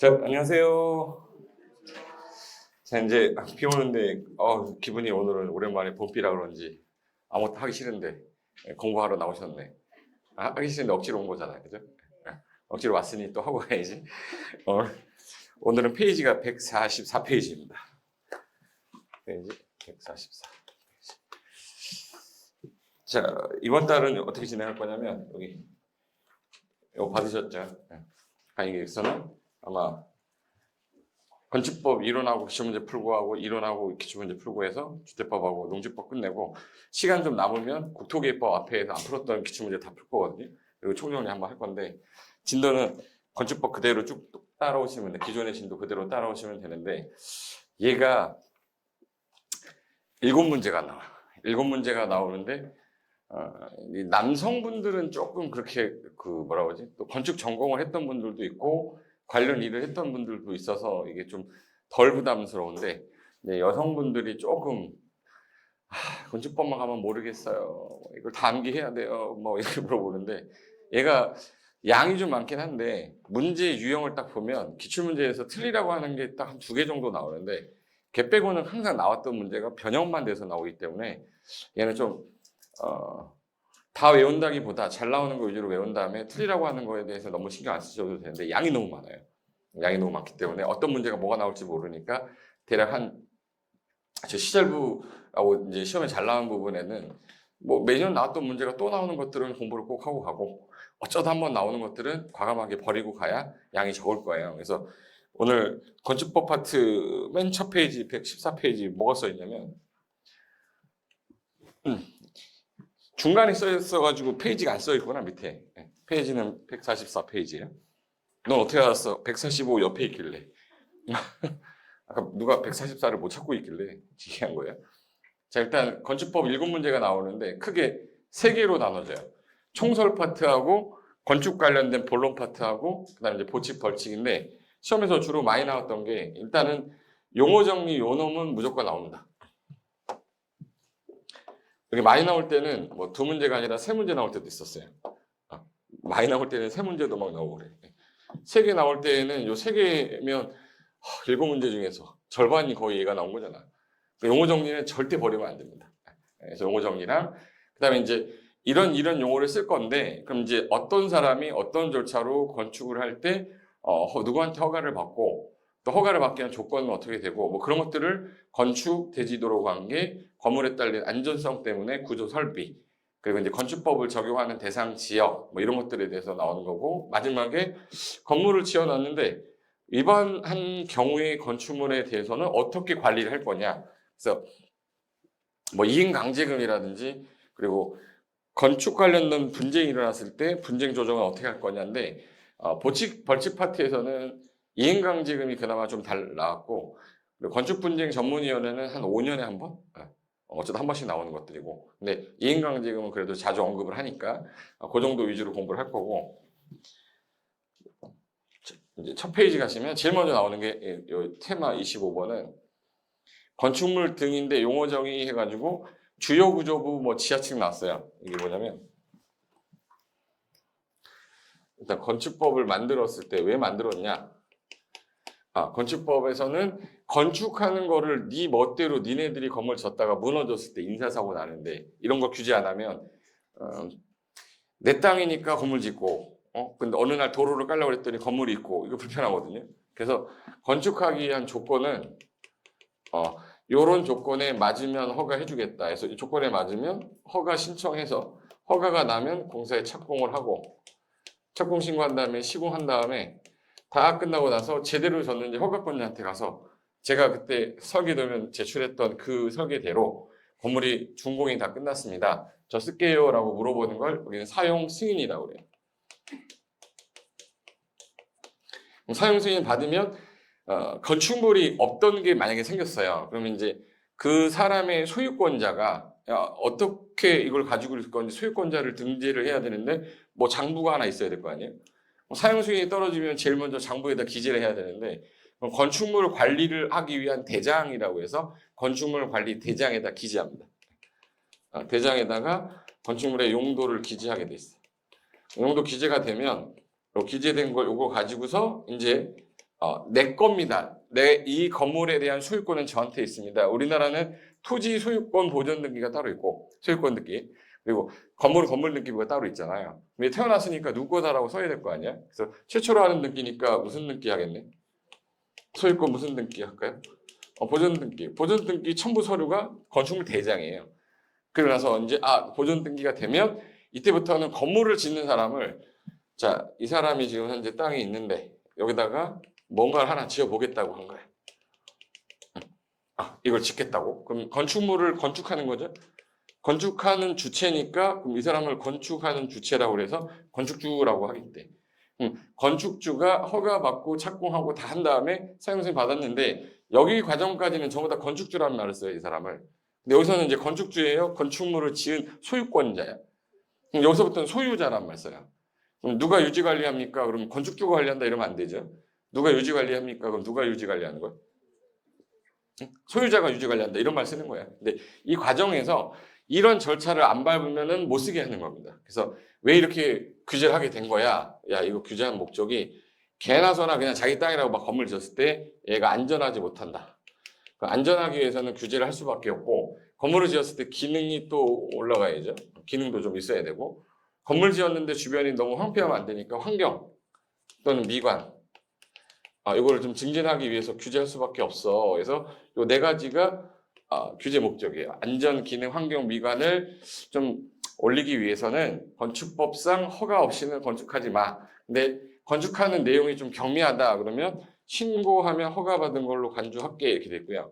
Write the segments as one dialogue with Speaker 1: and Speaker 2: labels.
Speaker 1: 자, 안녕하세요. 자, 이제 비 오는데, 기분이 오늘은 오랜만에 봄비라 그런지 아무것도 하기 싫은데, 공부하러 나오셨네. 하기 싫은데 억지로 온 거잖아요. 그죠? 억지로 왔으니 또 하고 가야지. 어, 오늘은 페이지가 144페이지입니다. 페이지 144. 자, 이번 달은 어떻게 진행할 거냐면, 여기, 이거 받으셨죠? 강의계획서는 아마 건축법 이론하고 기출문제 풀고 하고 이론하고 기출문제 풀고 해서 주택법하고 농지법 끝내고 시간 좀 남으면 국토계획법 앞에서 안 풀었던 기출문제 다 풀 거거든요. 그리고 총정리 한번 할 건데 진도는 건축법 그대로 쭉 따라오시면 돼. 기존의 진도 그대로 따라오시면 되는데 얘가 7문제가 나와. 7문제가 나오는데 이 남성분들은 조금 그렇게 뭐라 그러지? 또 건축 전공을 했던 분들도 있고 관련 일을 했던 분들도 있어서 이게 좀 덜 부담스러운데 여성분들이 조금 건축법만 가면 모르겠어요. 이걸 다 암기해야 돼요. 뭐 이렇게 물어보는데 얘가 양이 좀 많긴 한데 문제 유형을 딱 보면 기출문제에서 틀리라고 하는 게 딱 한 2개 정도 나오는데 걔 빼고는 항상 나왔던 문제가 변형만 돼서 나오기 때문에 얘는 좀 다 외운다기보다 잘 나오는 거 위주로 외운 다음에 틀리라고 하는 거에 대해서 너무 신경 안 쓰셔도 되는데 양이 너무 많아요. 양이 너무 많기 때문에 어떤 문제가 뭐가 나올지 모르니까 대략 저 시절부하고 이제 시험에 잘 나온 부분에는 뭐 매년 나왔던 문제가 또 나오는 것들은 공부를 꼭 하고 가고 어쩌다 한번 나오는 것들은 과감하게 버리고 가야 양이 적을 거예요. 그래서 오늘 건축법 파트 맨 첫 페이지 114페이지 뭐가 써 있냐면 중간에 써 있어가지고 페이지가 안 써 있구나 밑에. 페이지는 144페이지예요. 넌 어떻게 알았어? 145 옆에 있길래. 아까 누가 144를 못 찾고 있길래 지기한 거예요. 자, 일단 건축법 7문제가 나오는데 크게 3개로 나눠져요. 총설 파트하고 건축 관련된 본론 파트하고 그다음에 이제 보칙 벌칙인데 시험에서 주로 많이 나왔던 게 일단은 용어 정리 요 놈은 무조건 나옵니다. 여기 많이 나올 때는 뭐 2문제가 아니라 3문제 나올 때도 있었어요. 많이 나올 때는 3문제도 막 나오고 그래. 3개 나올 때는 요 3개면 7문제 중에서 절반이 거의 얘가 나온 거잖아. 용어 정리는 절대 버리면 안 됩니다. 그래서 용어 정리랑 그다음에 이제 이런 용어를 쓸 건데 그럼 이제 어떤 사람이 어떤 절차로 건축을 할 때 누구한테 허가를 받고 또 허가를 받기 위한 조건은 어떻게 되고 뭐 그런 것들을 건축 대지도로 관계 건물에 딸린 안전성 때문에 구조 설비 그리고 이제 건축법을 적용하는 대상 지역 뭐 이런 것들에 대해서 나오는 거고 마지막에 건물을 지어놨는데 위반한 경우의 건축물에 대해서는 어떻게 관리를 할 거냐. 그래서 뭐 이행강제금이라든지 그리고 건축 관련된 분쟁이 일어났을 때 분쟁 조정은 어떻게 할 거냐인데 벌칙 파트에서는 이행강제금이 그나마 좀 잘 나왔고 그리고 건축분쟁 전문위원회는 한 5년에 한 번? 어쩌다 한 번씩 나오는 것들이고 근데 이행강제금은 그래도 자주 언급을 하니까 그 정도 위주로 공부를 할 거고 이제 첫 페이지 가시면 제일 먼저 나오는 게 이 테마 25번은 건축물 등인데 용어 정의 해가지고 주요 구조부 뭐 지하층 나왔어요. 이게 뭐냐면 일단 건축법을 만들었을 때 왜 만들었냐? 건축법에서는 건축하는 거를 네 멋대로 니네들이 건물 졌다가 무너졌을 때 인사사고 나는데 이런 거 규제 안 하면 내 땅이니까 건물 짓고 근데 어느 날 도로를 깔려고 그랬더니 건물이 있고 이거 불편하거든요. 그래서 건축하기 위한 조건은 요런 조건에 맞으면 허가해주겠다. 그래서 이 조건에 맞으면 허가 신청해서 허가가 나면 공사에 착공을 하고 착공 신고한 다음에 시공한 다음에 다 끝나고 나서 제대로 졌는지 허가권자한테 가서 제가 그때 설계도면 제출했던 그 설계대로 건물이 준공이 다 끝났습니다. 저 쓸게요 라고 물어보는 걸 우리는 사용 승인이라고 그래요. 사용 승인 받으면 건축물이 없던 게 만약에 생겼어요. 그러면 이제 그 사람의 소유권자가 어떻게 이걸 가지고 있을 건지 소유권자를 등재를 해야 되는데 뭐 장부가 하나 있어야 될 거 아니에요. 사용 승인이 떨어지면 제일 먼저 장부에다 기재를 해야 되는데 건축물 관리를 하기 위한 대장이라고 해서 건축물 관리 대장에다 기재합니다. 대장에다가 건축물의 용도를 기재하게 돼 있어요. 용도 기재가 되면 기재된 걸 요거 가지고서 이제 내 겁니다. 이 건물에 대한 소유권은 저한테 있습니다. 우리나라는 토지 소유권 보존 등기가 따로 있고 소유권 등기 그리고 건물 등기부가 따로 있잖아요. 근데 태어났으니까 누구 거다라고 써야 될 거 아니야? 그래서 최초로 하는 등기니까 무슨 등기 하겠네? 소유권 무슨 등기 할까요? 보존 등기. 보존 등기 첨부 서류가 건축물 대장이에요. 그러고 나서 이제 보존 등기가 되면 이때부터는 건물을 짓는 사람을 자, 이 사람이 지금 현재 땅이 있는데 여기다가 뭔가를 하나 지어보겠다고 한 거예요. 이걸 짓겠다고? 그럼 건축물을 건축하는 거죠. 건축하는 주체니까 그럼 이 사람을 건축하는 주체라고 그래서 건축주라고 하겠대. 건축주가 허가받고 착공하고 다 한 다음에 사용승인 받았는데 여기 과정까지는 전부 다 건축주라는 말을 써요, 이 사람을. 근데 여기서는 이제 건축주예요. 건축물을 지은 소유권자야. 그럼 여기서부터는 소유자란 말 써요. 그럼 누가 유지 관리합니까? 그럼 건축주가 관리한다 이러면 안 되죠. 누가 유지 관리합니까? 그럼 누가 유지 관리하는 거야? 소유자가 유지 관리한다 이런 말 쓰는 거야. 근데 이 과정에서 이런 절차를 안 밟으면은 못 쓰게 하는 겁니다. 그래서 왜 이렇게 규제를 하게 된 거야? 야, 이거 규제한 목적이 개나소나 그냥 자기 땅이라고 막 건물 지었을 때 얘가 안전하지 못한다. 안전하기 위해서는 규제를 할 수밖에 없고 건물을 지었을 때 기능이 또 올라가야죠. 기능도 좀 있어야 되고 건물 지었는데 주변이 너무 황폐하면 안 되니까 환경 또는 미관 이거를 좀 증진하기 위해서 규제할 수밖에 없어. 그래서 요 네 가지가 규제 목적이에요. 안전, 기능, 환경, 미관을 좀 올리기 위해서는 건축법상 허가 없이는 건축하지 마. 근데 건축하는 내용이 좀 경미하다 그러면 신고하면 허가받은 걸로 간주할게 이렇게 됐고요.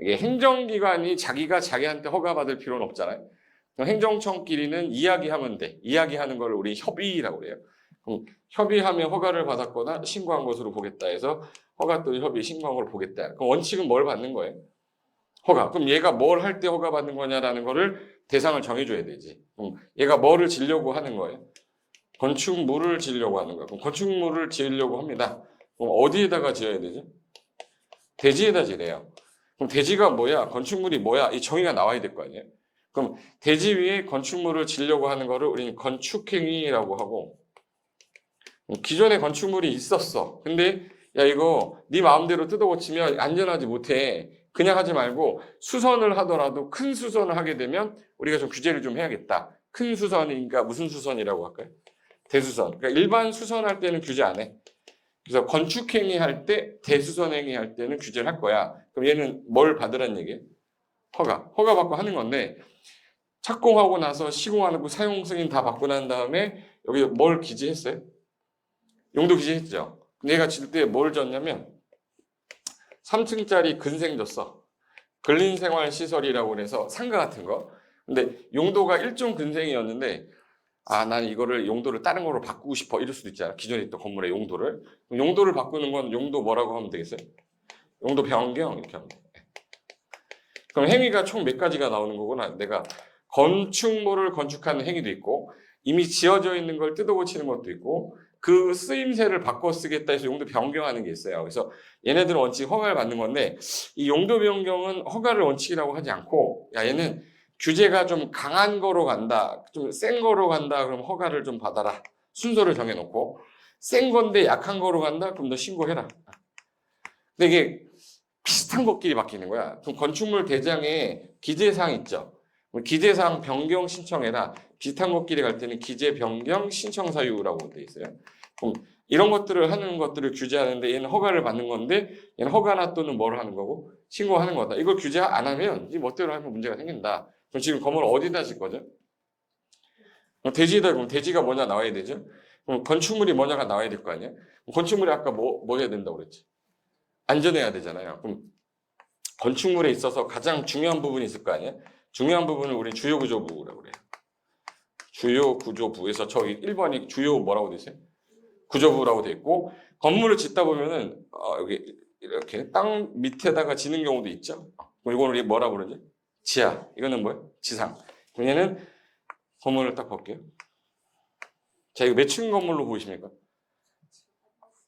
Speaker 1: 이게 행정기관이 자기가 자기한테 허가받을 필요는 없잖아요. 행정청끼리는 이야기하면 돼. 이야기하는 걸 우리 협의라고 그래요. 그럼 협의하면 허가를 받았거나 신고한 것으로 보겠다 해서 허가 또는 협의 신고한 걸 보겠다. 그럼 원칙은 뭘 받는 거예요? 허가. 그럼 얘가 뭘 할 때 허가 받는 거냐라는 거를 대상을 정해줘야 되지. 그럼 얘가 뭐를 지려고 하는 거예요? 건축물을 지으려고 하는 거예요. 그럼 건축물을 지으려고 합니다. 그럼 어디에다가 지어야 되죠? 대지에다 지래요. 그럼 대지가 뭐야? 건축물이 뭐야? 이 정의가 나와야 될 거 아니에요? 그럼 대지 위에 건축물을 지으려고 하는 거를 우리는 건축행위라고 하고 기존에 건축물이 있었어. 근데 야 이거 네 마음대로 뜯어고치면 안전하지 못해. 그냥 하지 말고 수선을 하더라도 큰 수선을 하게 되면 우리가 좀 규제를 좀 해야겠다. 큰 수선이니까 무슨 수선이라고 할까요? 대수선. 그러니까 일반 수선할 때는 규제 안 해. 그래서 건축행위 할 때, 대수선행위 할 때는 규제를 할 거야. 그럼 얘는 뭘 받으란 얘기예요? 허가 받고 하는 건데 착공하고 나서 시공하고 사용 승인 다 받고 난 다음에 여기 뭘 기재했어요? 용도 기재했죠. 근데 얘가 질 때 뭘 졌냐면 3층짜리 근생 줬어. 근린생활시설이라고 해서 상가 같은 거. 근데 용도가 1종 근생이었는데 난 이거를 용도를 다른 거로 바꾸고 싶어 이럴 수도 있잖아. 기존에 있던 건물의 용도를. 용도를 바꾸는 건 용도 뭐라고 하면 되겠어요? 용도 변경 이렇게 하면 돼. 그럼 행위가 총 몇 가지가 나오는 거구나. 내가 건축물을 건축하는 행위도 있고 이미 지어져 있는 걸 뜯어고치는 것도 있고 그 쓰임새를 바꿔 쓰겠다 해서 용도 변경하는 게 있어요. 그래서 얘네들은 원칙 허가를 받는 건데 이 용도 변경은 허가를 원칙이라고 하지 않고 야 얘는 규제가 좀 강한 거로 간다, 좀 센 거로 간다 그럼 허가를 좀 받아라. 순서를 정해놓고 센 건데 약한 거로 간다 그럼 너 신고해라. 근데 이게 비슷한 것끼리 바뀌는 거야. 그럼 건축물 대장에 기재사항 있죠. 기재사항 변경 신청해라. 비슷한 것끼리 갈 때는 기재 변경 신청 사유라고 돼 있어요. 그럼 이런 것들을 하는 것들을 규제하는데 얘는 허가를 받는 건데 얘는 허가나 또는 뭘 하는 거고 신고하는 거다. 이걸 규제 안 하면 이 멋대로 하면 문제가 생긴다. 그럼 지금 건물 어디다 질 거죠? 대지에다 그럼 대지가 뭐냐 나와야 되죠? 그럼 건축물이 뭐냐가 나와야 될 거 아니야? 건축물이 아까 뭐 해야 된다고 그랬지? 안전해야 되잖아요. 그럼 건축물에 있어서 가장 중요한 부분이 있을 거 아니에요? 중요한 부분을 우리 주요구조부라고 그래요. 주요구조부에서 저기 1번이 주요 뭐라고 돼 있어요? 구조부라고 돼 있고 건물을 짓다 보면은 여기 이렇게 땅 밑에다가 지는 경우도 있죠. 그럼 이거는 우리 뭐라고 그러지? 지하. 이거는 뭐예요? 지상. 그럼 얘는 건물을 딱 볼게요. 자, 이거 몇 층 건물로 보이십니까?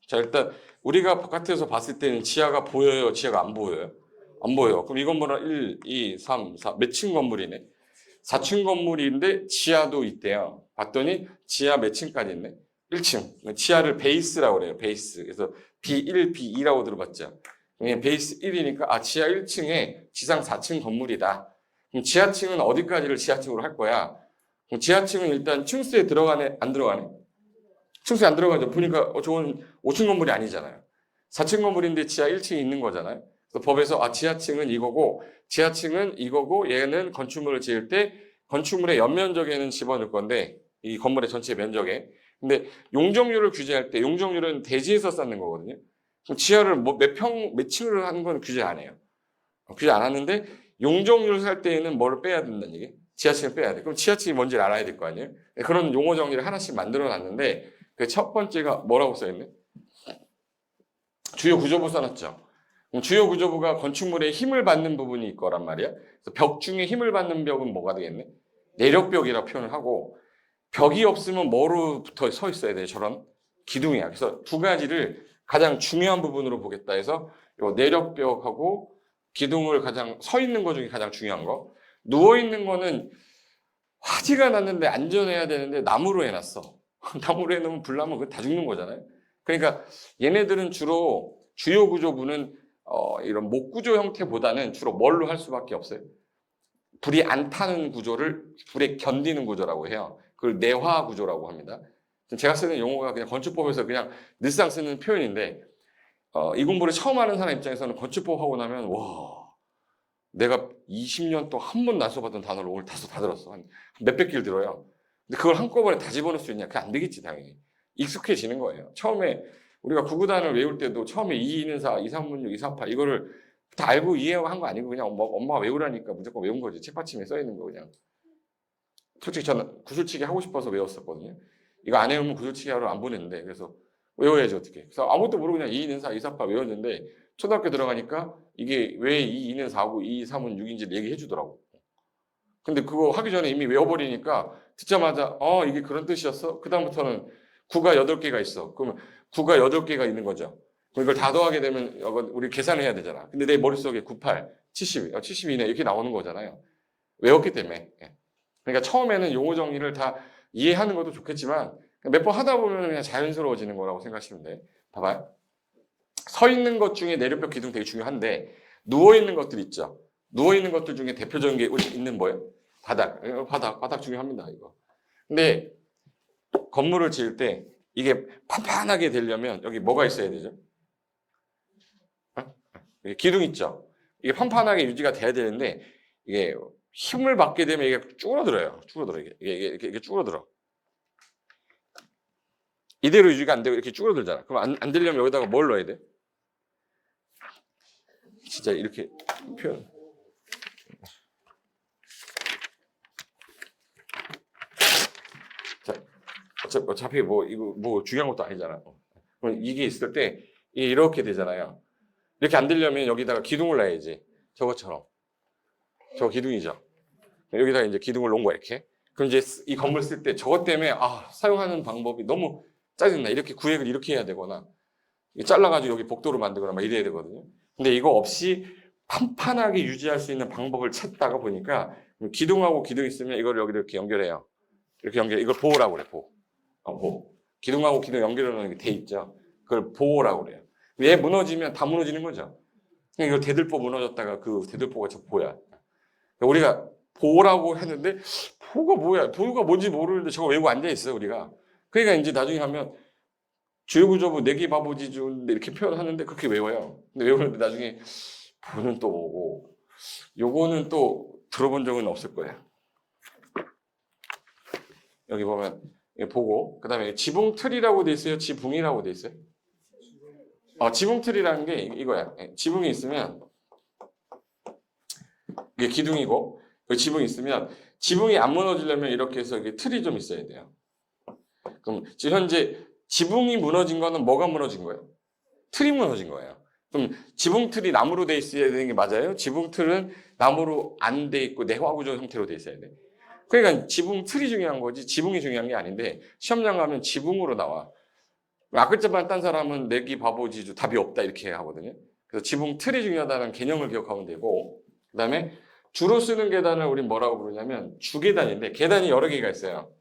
Speaker 1: 자, 일단 우리가 바깥에서 봤을 때는 지하가 보여요? 지하가 안 보여요? 안 보여요. 그럼 이 건물은 1, 2, 3, 4 몇 층 건물이네? 4층 건물인데 지하도 있대요. 봤더니 지하 몇 층까지 있네? 1층. 지하를 베이스라고 그래요. 베이스. 그래서 B1, B2라고 들어봤죠? 베이스 1이니까 지하 1층에 지상 4층 건물이다. 그럼 지하층은 어디까지를 지하층으로 할 거야? 그럼 지하층은 일단 층수에 들어가네? 안 들어가네? 층수에 안 들어가죠. 보니까 저건 5층 건물이 아니잖아요. 4층 건물인데 지하 1층이 있는 거잖아요. 그래서 법에서 지하층은 이거고 지하층은 이거고 얘는 건축물을 지을 때 건축물의 연면적에는 집어넣을 건데 이 건물의 전체 면적에. 근데 용적률을 규제할 때 용적률은 대지에서 쌓는 거거든요. 그럼 지하를 몇 층을 하는 건 규제 안 해요. 규제 안 하는데 용적률을 살 때에는 뭐를 빼야 된다는 얘기? 지하층을 빼야 돼. 그럼 지하층이 뭔지를 알아야 될 거 아니에요? 그런 용어 정리를 하나씩 만들어 놨는데 그 첫 번째가 뭐라고 써있네? 주요 구조부 써놨죠. 그럼 주요 구조부가 건축물에 힘을 받는 부분이 있거란 말이야. 그래서 벽 중에 힘을 받는 벽은 뭐가 되겠네? 내력벽이라고 표현을 하고 벽이 없으면 뭐로 붙어 서 있어야 돼? 저런 기둥이야. 그래서 두 가지를 가장 중요한 부분으로 보겠다 해서 요 내력벽하고 기둥을 가장 서 있는 것 중에 가장 중요한 거. 누워 있는 거는 화재가 났는데 안전해야 되는데 나무로 해놨어. 나무로 해놓으면 불 나면 그거 다 죽는 거잖아요. 그러니까 얘네들은 주로 주요 구조부는 이런 목구조 형태보다는 주로 뭘로 할 수밖에 없어요. 불이 안 타는 구조를 불에 견디는 구조라고 해요. 그걸 내화 구조라고 합니다. 제가 쓰는 용어가 그냥 건축법에서 그냥 늘상 쓰는 표현인데 이 공부를 처음 하는 사람 입장에서는 건축법 하고 나면 와 내가 20년 동안 한 번도 안 써봤던 단어를 오늘 다 들었어. 한 몇백 개를 들어요. 근데 그걸 한꺼번에 다 집어넣을 수 있냐? 그게 안 되겠지 당연히. 익숙해지는 거예요. 처음에 우리가 구구단을 외울 때도 처음에 2, 2는 4, 2, 3분 6, 2, 3, 8 이거를 다 알고 이해하고 한 거 아니고 그냥 엄마가 외우라니까 무조건 외운 거지. 책받침에 써 있는 거 그냥. 솔직히 저는 구슬치기 하고 싶어서 외웠었거든요. 이거 안 외우면 구슬치기 하러 안 보냈는데 그래서 외워야지 어떻게. 그래서 아무것도 모르고 그냥 2, 2는 4, 2, 3, 8 외웠는데 초등학교 들어가니까 이게 왜 2, 2는 4고 2, 3은 6인지를 얘기해 주더라고. 근데 그거 하기 전에 이미 외워버리니까 듣자마자 이게 그런 뜻이었어? 그 다음부터는 9가 8개가 있어. 그러면 9가 8개가 있는 거죠. 그럼 이걸 다 더하게 되면 우리 계산을 해야 되잖아. 근데 내 머릿속에 98, 70, 72네 이렇게 나오는 거잖아요. 외웠기 때문에. 그러니까 처음에는 용어 정리를 다 이해하는 것도 좋겠지만 몇 번 하다 보면 그냥 자연스러워지는 거라고 생각하시면 돼. 봐봐요. 서 있는 것 중에 내력벽 기둥 되게 중요한데 누워 있는 것들 있죠. 누워 있는 것들 중에 대표적인 게 있는 뭐예요? 바닥 중요합니다 이거. 근데 건물을 지을 때 이게 판판하게 되려면 여기 뭐가 있어야 되죠? 기둥 있죠. 이게 판판하게 유지가 돼야 되는데 이게 힘을 받게 되면 이게 쭈그러들어요. 이게 쭈그러들어. 이대로 유지가 안 되고 이렇게 쭈그러들잖아. 그럼 안 되려면 여기다가 뭘 넣어야 돼? 진짜 이렇게 표현. 자, 어차피 이거 중요한 것도 아니잖아. 그럼 이게 있을 때 이게 이렇게 되잖아요. 이렇게 안 되려면 여기다가 기둥을 놔야지. 저것처럼. 저 기둥이죠. 여기다가 이제 기둥을 놓은 거야, 이렇게. 그럼 이제 이 건물 쓸 때 저것 때문에 사용하는 방법이 너무 짜증나. 이렇게 구획을 이렇게 해야 되거나 잘라가지고 여기 복도로 만들거나 막 이래야 되거든요. 근데 이거 없이 판판하게 유지할 수 있는 방법을 찾다가 보니까 기둥하고 기둥 있으면 이걸 여기 이렇게 연결해요. 이렇게 이걸 보호라고 그래, 보호. 보호. 기둥하고 기둥 연결해 놓은 게 돼 있죠. 그걸 보호라고 그래요. 얘 무너지면 다 무너지는 거죠. 이거 대들보 무너졌다가 그 대들보가 저 보야. 우리가 보호라고 했는데 보호가 뭐야? 보호가 뭔지 모르는데 저거 외우고 앉아 있어요, 우리가. 그러니까 이제 나중에 하면 주요구조부 내기 바보지주인데 이렇게 표현하는데 그렇게 외워요. 근데 외우는데 나중에 보는 또 오고 요거는 또 들어본 적은 없을 거예요. 여기 보면 보고 그 다음에 지붕틀이라고 돼 있어요? 지붕이라고 돼 있어요? 지붕틀이라는 게 이거야. 지붕이 있으면 이게 기둥이고 지붕이 있으면 지붕이 안 무너지려면 이렇게 해서 이게 틀이 좀 있어야 돼요. 그럼 지금 현재 지붕이 무너진 거는 뭐가 무너진 거예요? 틀이 무너진 거예요. 그럼 지붕틀이 나무로 돼 있어야 되는 게 맞아요? 지붕틀은 나무로 안 돼 있고 내화구조 형태로 돼 있어야 돼. 그러니까 지붕틀이 중요한 거지 지붕이 중요한 게 아닌데 시험장 가면 지붕으로 나와. 아끌자만 딴 사람은 내기 바보지주 답이 없다 이렇게 하거든요. 그래서 지붕틀이 중요하다는 개념을 기억하면 되고 그 다음에 주로 쓰는 계단을 우린 뭐라고 부르냐면 주계단인데 계단이 여러 개가 있어요.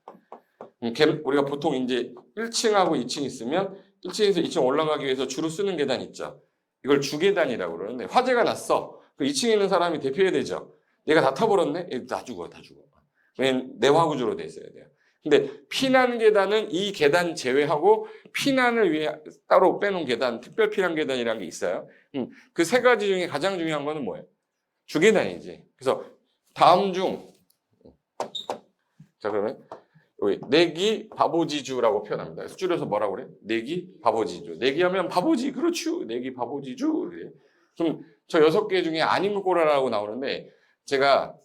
Speaker 1: 우리가 보통 이제 1층하고 2층 있으면 1층에서 2층 올라가기 위해서 주로 쓰는 계단 있죠. 이걸 주계단이라고 그러는데 화재가 났어. 그 2층에 있는 사람이 대피해야 되죠. 얘가 다 타버렸네? 다 죽어, 다 죽어. 왜냐면 내화 구조로 돼 있어야 돼요. 근데 피난 계단은 이 계단 제외하고 피난을 위해 따로 빼놓은 계단, 특별 피난 계단이라는 게 있어요. 그 세 가지 중에 가장 중요한 거는 뭐예요? 주계단이지. 그래서 다음 중, 자 그러면 여기 내기 바보지주라고 표현합니다. 그래서 줄여서 뭐라고 그래? 내기 바보지주. 내기하면 바보지, 그렇죠. 내기 바보지주. 그래. 그럼 저 6개 중에 아닌 거 고르라고 나오는데 제가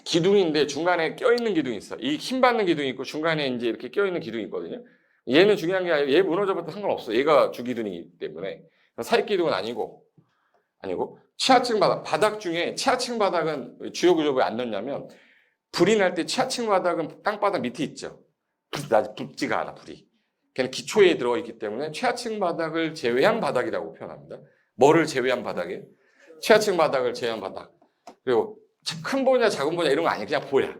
Speaker 1: 기둥인데 중간에 껴있는 기둥이 있어. 이 힘 받는 기둥이 있고 중간에 이제 이렇게 껴있는 기둥이 있거든요. 얘는 중요한 게 아니라 얘 무너져봐도 상관없어. 얘가 주기둥이기 때문에. 사익 기둥은 아니고 치하층 바닥 중에 치하층 바닥은 주요 구조부에 안 넣냐면 불이 날 때 치하층 바닥은 땅바닥 밑에 있죠. 붙지가 않아, 불이. 걔는 기초에 들어가 있기 때문에 최하층 바닥을 제외한 바닥이라고 표현합니다. 뭐를 제외한 바닥에? 최하층 바닥을 제외한 바닥. 그리고 큰 보냐 작은 보냐 이런 거 아니야. 그냥 보야.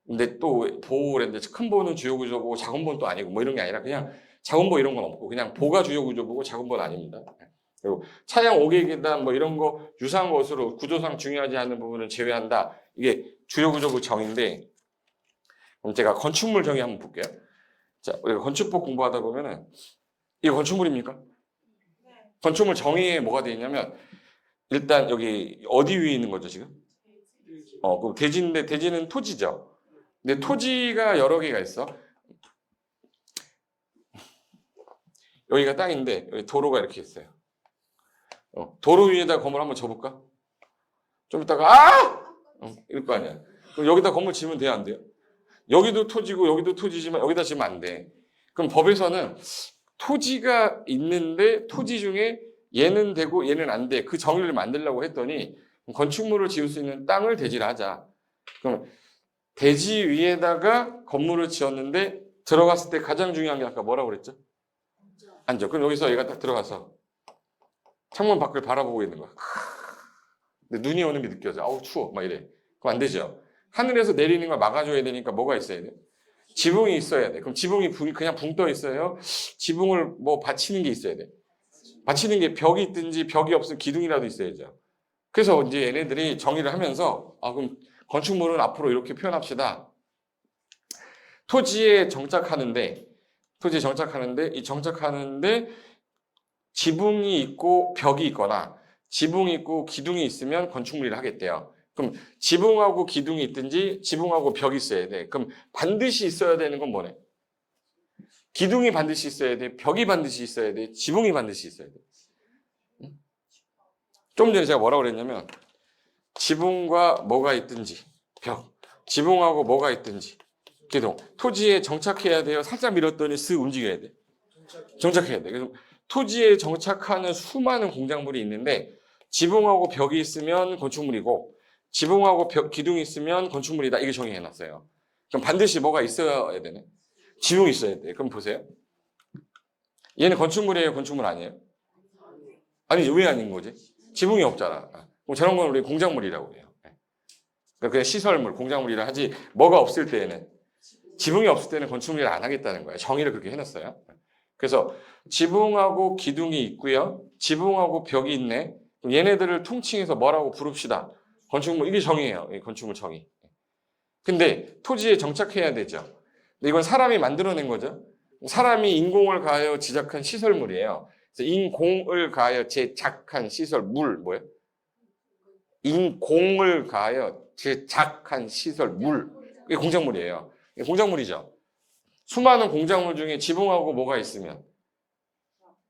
Speaker 1: 근데 또 보랬는데 큰 보는 주요 구조보고 작은 보는 또 아니고 뭐 이런 게 아니라 그냥 작은 보 이런 건 없고 그냥 보가 주요 구조보고 작은 보는 아닙니다. 그리고 차량 5개 계단 뭐 이런 거 유사한 것으로 구조상 중요하지 않은 부분은 제외한다. 이게 주요 구조부 정의인데 그럼 제가 건축물 정의 한번 볼게요. 자, 우리가 건축법 공부하다 보면은 이거 건축물입니까? 건축물 정의에 뭐가 되어 있냐면 일단 여기 어디 위에 있는 거죠 지금? 그 대지인데 대지는 토지죠. 근데 토지가 여러 개가 있어. 여기가 땅인데 여기 도로가 이렇게 있어요. 도로 위에다 건물 한번 접을까? 좀 이따가 이럴 거 아니야. 그럼 여기다 건물 지으면 돼요, 안 돼요? 여기도 토지고 여기도 토지지만 여기다 지으면 안 돼. 그럼 법에서는 토지가 있는데 토지 중에 얘는 되고 얘는 안 돼. 그 정의를 만들려고 했더니 건축물을 지을 수 있는 땅을 대지를 하자. 그럼 대지 위에다가 건물을 지었는데 들어갔을 때 가장 중요한 게 아까 뭐라고 그랬죠? 앉아. 그럼 여기서 얘가 딱 들어가서 창문 밖을 바라보고 있는 거야. 근데 눈이 오는 게 느껴져. 아우 추워. 막 이래. 그럼 안 되죠. 하늘에서 내리는 걸 막아줘야 되니까 뭐가 있어야 돼? 지붕이 있어야 돼. 그럼 지붕이 그냥 붕 떠 있어요? 지붕을 뭐 받치는 게 있어야 돼. 받치는 게 벽이 있든지 벽이 없으면 기둥이라도 있어야죠. 그래서 이제 얘네들이 정의를 하면서 그럼 건축물은 앞으로 이렇게 표현합시다. 토지에 정착하는데 이 정착하는데 지붕이 있고 벽이 있거나 지붕이 있고 기둥이 있으면 건축물이라 하겠대요. 그럼 지붕하고 기둥이 있든지 지붕하고 벽이 있어야 돼. 그럼 반드시 있어야 되는 건 뭐네? 기둥이 반드시 있어야 돼. 벽이 반드시 있어야 돼. 지붕이 반드시 있어야 돼. 좀 전에 제가 뭐라고 그랬냐면 지붕과 뭐가 있든지 벽, 지붕하고 뭐가 있든지 기둥, 토지에 정착해야 돼요. 살짝 밀었더니 쓱 움직여야 돼. 정착해야 돼. 그래서 토지에 정착하는 수많은 공작물이 있는데 지붕하고 벽이 있으면 건축물이고 지붕하고 기둥이 있으면 건축물이다. 이게 정의해놨어요. 그럼 반드시 뭐가 있어야 되네? 지붕이 있어야 돼. 그럼 보세요. 얘는 건축물이에요? 건축물 아니에요? 아니, 왜 아닌 거지? 지붕이 없잖아. 그럼 저런 건 우리 공작물이라고 해요. 그냥 시설물, 공작물이라 하지 뭐가 없을 때에는 지붕이 없을 때는 건축물을 안 하겠다는 거예요. 정의를 그렇게 해놨어요. 그래서 지붕하고 기둥이 있고요. 지붕하고 벽이 있네. 그럼 얘네들을 통칭해서 뭐라고 부릅시다. 건축물, 이게 정의예요. 건축물 정의. 근데 토지에 정착해야 되죠. 근데 이건 사람이 만들어낸 거죠. 사람이 인공을 가하여 제작한 시설물이에요. 그래서 인공을 가하여 제작한 시설물, 뭐예요? 인공을 가하여 제작한 시설물. 이게 공작물이에요. 이게 공작물이죠. 수많은 공작물 중에 지붕하고 뭐가 있으면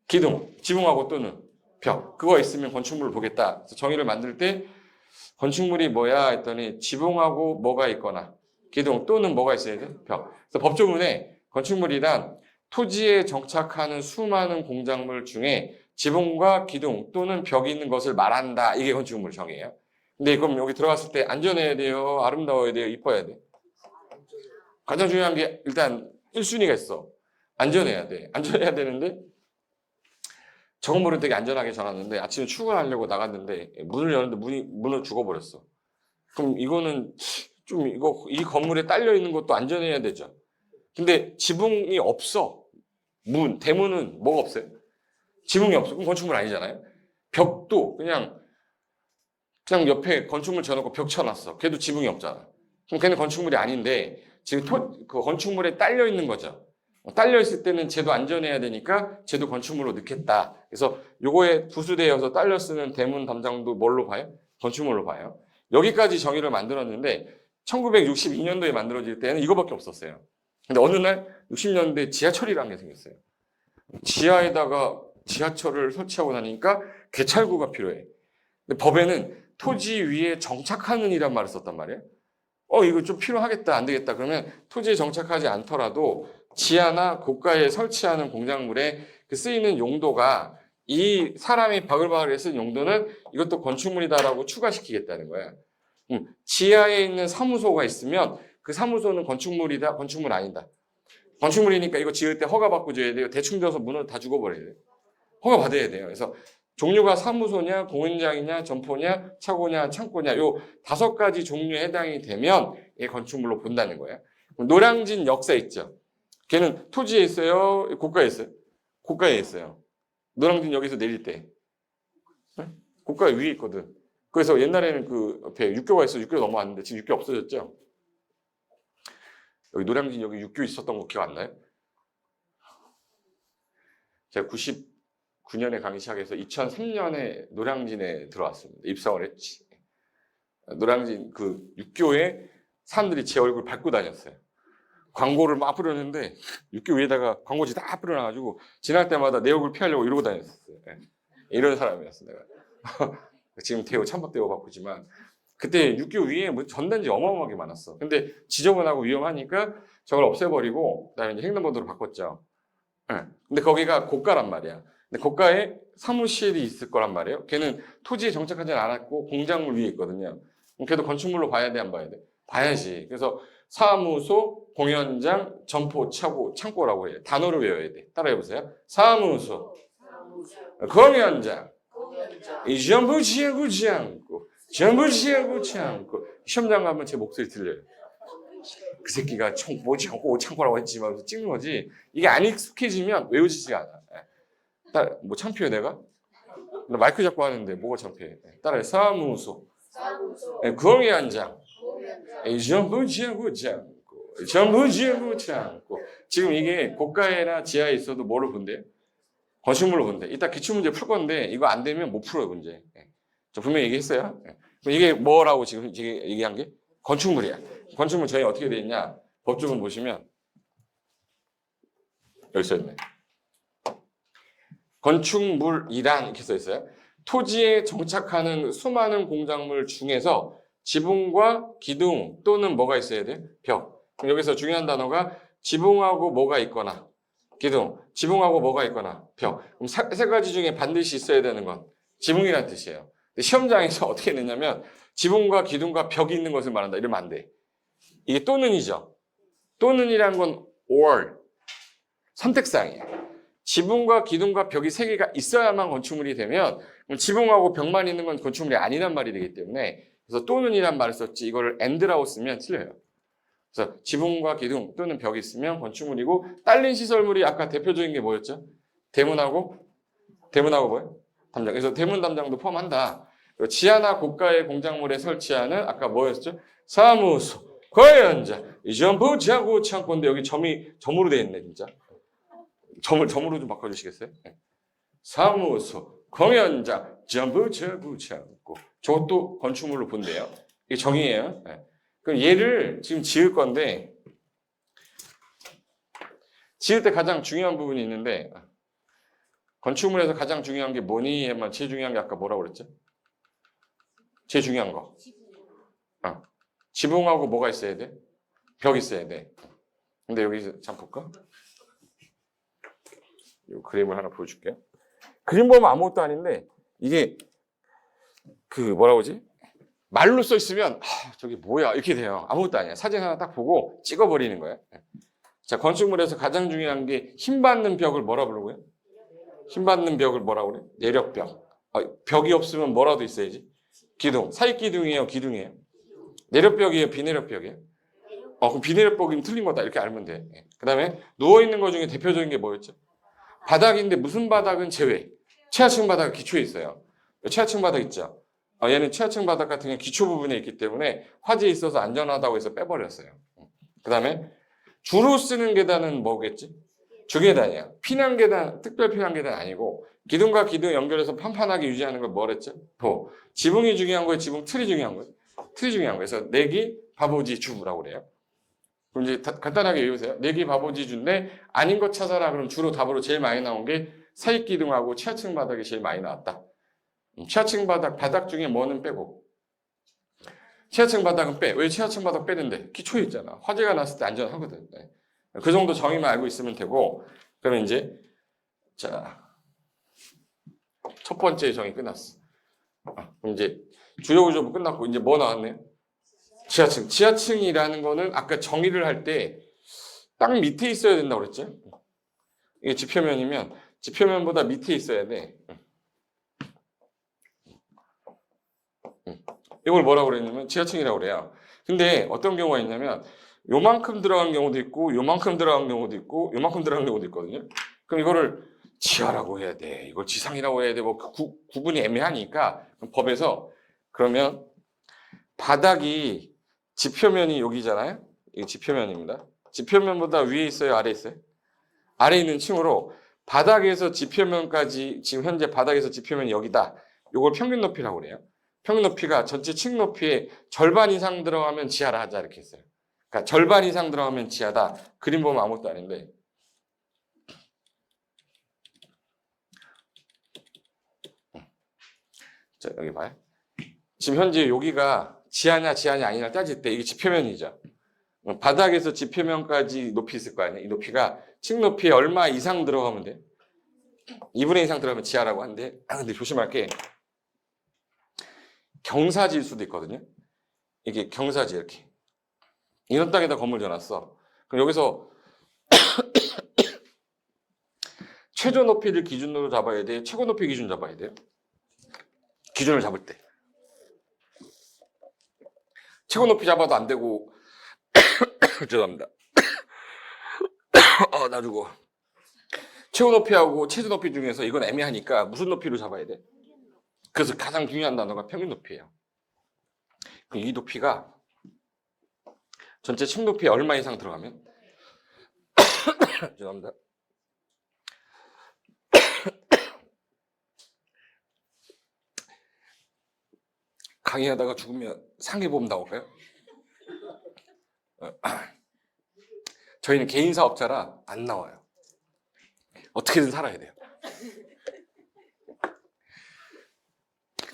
Speaker 1: 기둥, 지붕하고 또는 벽, 그거 있으면 건축물을 보겠다. 그래서 정의를 만들 때 건축물이 뭐야 했더니 지붕하고 뭐가 있거나 기둥 또는 뭐가 있어야 돼? 벽. 그래서 법조문에 건축물이란 토지에 정착하는 수많은 공작물 중에 지붕과 기둥 또는 벽이 있는 것을 말한다. 이게 건축물 정의예요. 근데 그럼 여기 들어갔을 때 안전해야 돼요? 아름다워야 돼요? 이뻐야 돼? 가장 중요한 게 일단 1순위가 있어. 안전해야 돼. 안전해야 되는데 저 건물은 되게 안전하게 정하는데 아침에 출근하려고 나갔는데 문을 열었는데 문을 죽어버렸어. 그럼 이거는 좀 이 건물에 딸려 있는 것도 안전해야 되죠. 근데 지붕이 없어. 문, 대문은 뭐가 없어요? 지붕이 없어. 그럼 건축물 아니잖아요. 벽도 그냥 옆에 건축물 쳐놓고 벽 쳐놨어. 걔도 지붕이 없잖아. 그럼 걔는 건축물이 아닌데 지금 그 건축물에 딸려 있는 거죠. 딸려 있을 때는 쟤도 안전해야 되니까 쟤도 건축물로 넣겠다. 그래서 요거에 부수되어서 딸려 쓰는 대문 담장도 뭘로 봐요? 건축물로 봐요. 여기까지 정의를 만들었는데 1962년도에 만들어질 때는 이거밖에 없었어요. 근데 어느 날 60년대 지하철이라는 게 생겼어요. 지하에다가 지하철을 설치하고 나니까 개찰구가 필요해. 근데 법에는 토지 위에 정착하는 이란 말을 썼단 말이에요. 이거 좀 필요하겠다, 안 되겠다. 그러면 토지에 정착하지 않더라도 지하나 고가에 설치하는 공작물에 그 쓰이는 용도가 이 사람이 바글바글하게 쓴 용도는 이것도 건축물이다라고 추가시키겠다는 거야. 지하에 있는 사무소가 있으면 그 사무소는 건축물이다, 건축물 아니다. 건축물이니까 이거 지을 때 허가 받고 지어야 돼요. 대충 져서 문을 다 죽어버려야 돼요. 허가 받아야 돼요. 그래서 종류가 사무소냐, 공연장이냐, 점포냐, 차고냐, 창고냐 요 5가지 종류에 해당이 되면 이 건축물로 본다는 거예요. 노량진 역사 있죠. 걔는 토지에 있어요? 고가에 있어요? 고가에 있어요. 노량진 역에서 내릴 때. 고가 위에 있거든. 그래서 옛날에는 그 옆에 육교가 있어 육교 넘어왔는데 지금 육교 없어졌죠? 여기 노량진 여기 육교 있었던 거 기억 안 나요? 제가 99년에 강의 시작해서 2003년에 노량진에 들어왔습니다. 입성을 했지. 노량진 그 육교에 사람들이 제 얼굴 밟고 다녔어요. 광고를 막 뿌렸는데 육교 위에다가 광고지 다 뿌려놔가지고 지날 때마다 내 얼굴 피하려고 이러고 다녔었어요. 이런 사람이었어 내가. 지금 대우 찬밥대우 바쁘지만 그때 육교 위에 뭐 전단지 어마어마하게 많았어. 근데 지저분하고 위험하니까 저걸 없애버리고 그다음에 이제 횡단보도로 바꿨죠. 근데 거기가 고가란 말이야. 근데 고가에 사무실이 있을 거란 말이에요. 걔는 토지에 정착하지 않았고 공작물 위에 있거든요. 그럼 걔도 건축물로 봐야 돼, 안 봐야 돼? 봐야지. 그래서 사무소, 공연장, 점포, 차고, 창고라고 해요. 단어를 외워야 돼. 따라해보세요. 사무소, 공연장, 이 전부 지하구지 않고, 전부 지하구지 않고. 시험장 가면 제 목소리 들려요. 그 새끼가 뭐지 않고 창고라고 했지만 찍는 거지. 이게 안 익숙해지면 외워지지가 않아. 뭐 창피해 내가? 나 마이크 잡고 하는데 뭐가 창피해? 따라해. 사무소, 공연장, 전부 지하구지 않고, 전부 지하구지 않고. 지금 이게 고가에나 지하에 있어도 뭐로 본대요? 건축물로 본대. 이따 기출문제 풀 건데 이거 안 되면 못 풀어요 문제. 저 분명히 얘기했어요. 이게 뭐라고 지금 얘기한 게? 건축물이야. 건축물 저희 어떻게 돼 있냐? 법조문 보시면 여기 써 있네. 건축물이란 이렇게 써 있어요. 토지에 정착하는 수많은 공작물 중에서 지붕과 기둥 또는 뭐가 있어야 돼? 벽. 그럼 여기서 중요한 단어가 지붕하고 뭐가 있거나 기둥, 지붕하고 뭐가 있거나 벽. 그럼 세 가지 중에 반드시 있어야 되는 건 지붕이라는 뜻이에요. 근데 시험장에서 어떻게 냈냐면 지붕과 기둥과 벽이 있는 것을 말한다. 이러면 안 돼. 이게 또는이죠. 또는이란 건 or, 선택사항이에요. 지붕과 기둥과 벽이 3개가 있어야만 건축물이 되면 그럼 지붕하고 벽만 있는 건 건축물이 아니란 말이 되기 때문에 그래서 또는이란 말을 썼지 이거를 and라고 쓰면 틀려요. 그래서 지붕과 기둥 또는 벽이 있으면 건축물이고 딸린 시설물이 아까 대표적인 게 뭐였죠? 대문하고 뭐예요? 담장. 그래서 대문 담장도 포함한다. 그리고 지하나 고가의 공작물에 설치하는 아까 뭐였죠? 사무소, 공연장, 이 전부 지하고 창고인데 여기 점으로 돼 있네 진짜. 점으로 좀 바꿔주시겠어요? 네. 사무소, 공연장, 전부 지하고 창고. 저것도 건축물로 본대요. 이게 정의예요. 네. 그럼 얘를 지금 지을 건데 지을 때 가장 중요한 부분이 있는데 건축물에서 가장 중요한 게 뭐니? 하면 제일 중요한 게 아까 뭐라고 그랬죠? 제일 중요한 거. 지붕하고 뭐가 있어야 돼? 벽이 있어야 돼. 근데 여기 잠깐 볼까? 이 그림을 하나 보여줄게요. 그림 보면 아무것도 아닌데 이게 그 뭐라고 하지? 말로 써 있으면 저게 뭐야 이렇게 돼요. 아무것도 아니야. 사진 하나 딱 보고 찍어버리는 거예요. 자, 건축물에서 가장 중요한 게 힘받는 벽을 뭐라 부르고요? 힘받는 벽을 뭐라고 그래? 내력벽. 벽이 없으면 뭐라도 있어야지? 기둥. 사익기둥이에요? 기둥이에요? 내력벽이에요? 비내력벽이에요? 그럼 비내력벽이면 틀린 거다 이렇게 알면 돼. 그 다음에 누워있는 것 중에 대표적인 게 뭐였죠? 바닥인데 무슨 바닥은 제외. 최하층 바닥 기초에 있어요. 최하층 바닥 있죠. 얘는 최하층 바닥 같은 경우는 기초 부분에 있기 때문에 화재에 있어서 안전하다고 해서 빼버렸어요. 그 다음에 주로 쓰는 계단은 뭐겠지? 주계단이야. 피난 계단, 특별 피난 계단 아니고 기둥과 기둥 연결해서 판판하게 유지하는 걸 뭐랬죠? 도. 지붕이 중요한 거예요? 지붕 틀이 중요한 거예요? 틀이 중요한 거예요. 그래서 내기, 바보지, 주라고 그래요. 그럼 이제 간단하게 외우세요. 내기, 바보지, 주인데 아닌 거 찾아라. 그럼 주로 답으로 제일 많이 나온 게 사익 기둥하고 최하층 바닥이 제일 많이 나왔다. 최하층 바닥 중에 뭐는 빼고. 최하층 바닥은 빼. 왜 최하층 바닥 빼는데? 기초에 있잖아. 화재가 났을 때 안전하거든. 네. 그 정도 정의만 알고 있으면 되고, 그러면 이제, 자, 첫 번째 정의 끝났어. 그럼 이제 주요 구조부 끝났고, 이제 뭐 나왔네요? 지하층. 지하층이라는 거는 아까 정의를 할 때 딱 밑에 있어야 된다고 그랬죠? 이게 지표면이면, 지표면보다 밑에 있어야 돼. 이걸 뭐라고 그랬냐면 지하층이라고 그래요. 근데 어떤 경우가 있냐면 요만큼 들어간 경우도 있고 요만큼 들어간 경우도 있고 요만큼 들어간 경우도 있거든요. 그럼 이거를 지하라고 해야 돼. 이걸 지상이라고 해야 돼. 뭐 구분이 애매하니까 법에서 그러면 바닥이 지표면이 여기잖아요. 이게 지표면입니다. 지표면보다 위에 있어요? 아래에 있어요? 아래에 있는 층으로 바닥에서 지표면까지 지금 현재 바닥에서 지표면이 여기다. 이걸 평균 높이라고 그래요. 평균 높이가 전체 층 높이의 절반 이상 들어가면 지하라 하자 이렇게 했어요. 그러니까 절반 이상 들어가면 지하다. 그림 보면 아무것도 아닌데. 자, 여기 봐요. 지금 현재 여기가 지하냐 아니냐 따질 때 이게 지표면이죠. 바닥에서 지표면까지 높이 있을 거 아니에요. 이 높이가 층 높이에 얼마 이상 들어가면 돼? 2분의 1 이상 들어가면 지하라고 하는데 근데 조심할 게 경사지일 수도 있거든요. 이게 경사지 이렇게. 이런 땅에다 건물 지어놨어. 그럼 여기서 최저 높이를 기준으로 잡아야 돼? 최고 높이 기준 잡아야 돼요? 기준을 잡을 때. 최고 높이 잡아도 안 되고 죄송합니다. 놔두고. 최고 높이하고 최저 높이 중에서 이건 애매하니까 무슨 높이로 잡아야 돼? 그래서 가장 중요한 단어가 평균 높이예요. 이 높이가 전체 층 높이에 얼마 이상 들어가면 죄송합니다. 강의하다가 죽으면 상해보험 나올까요? 저희는 개인 사업자라 안 나와요. 어떻게든 살아야 돼요.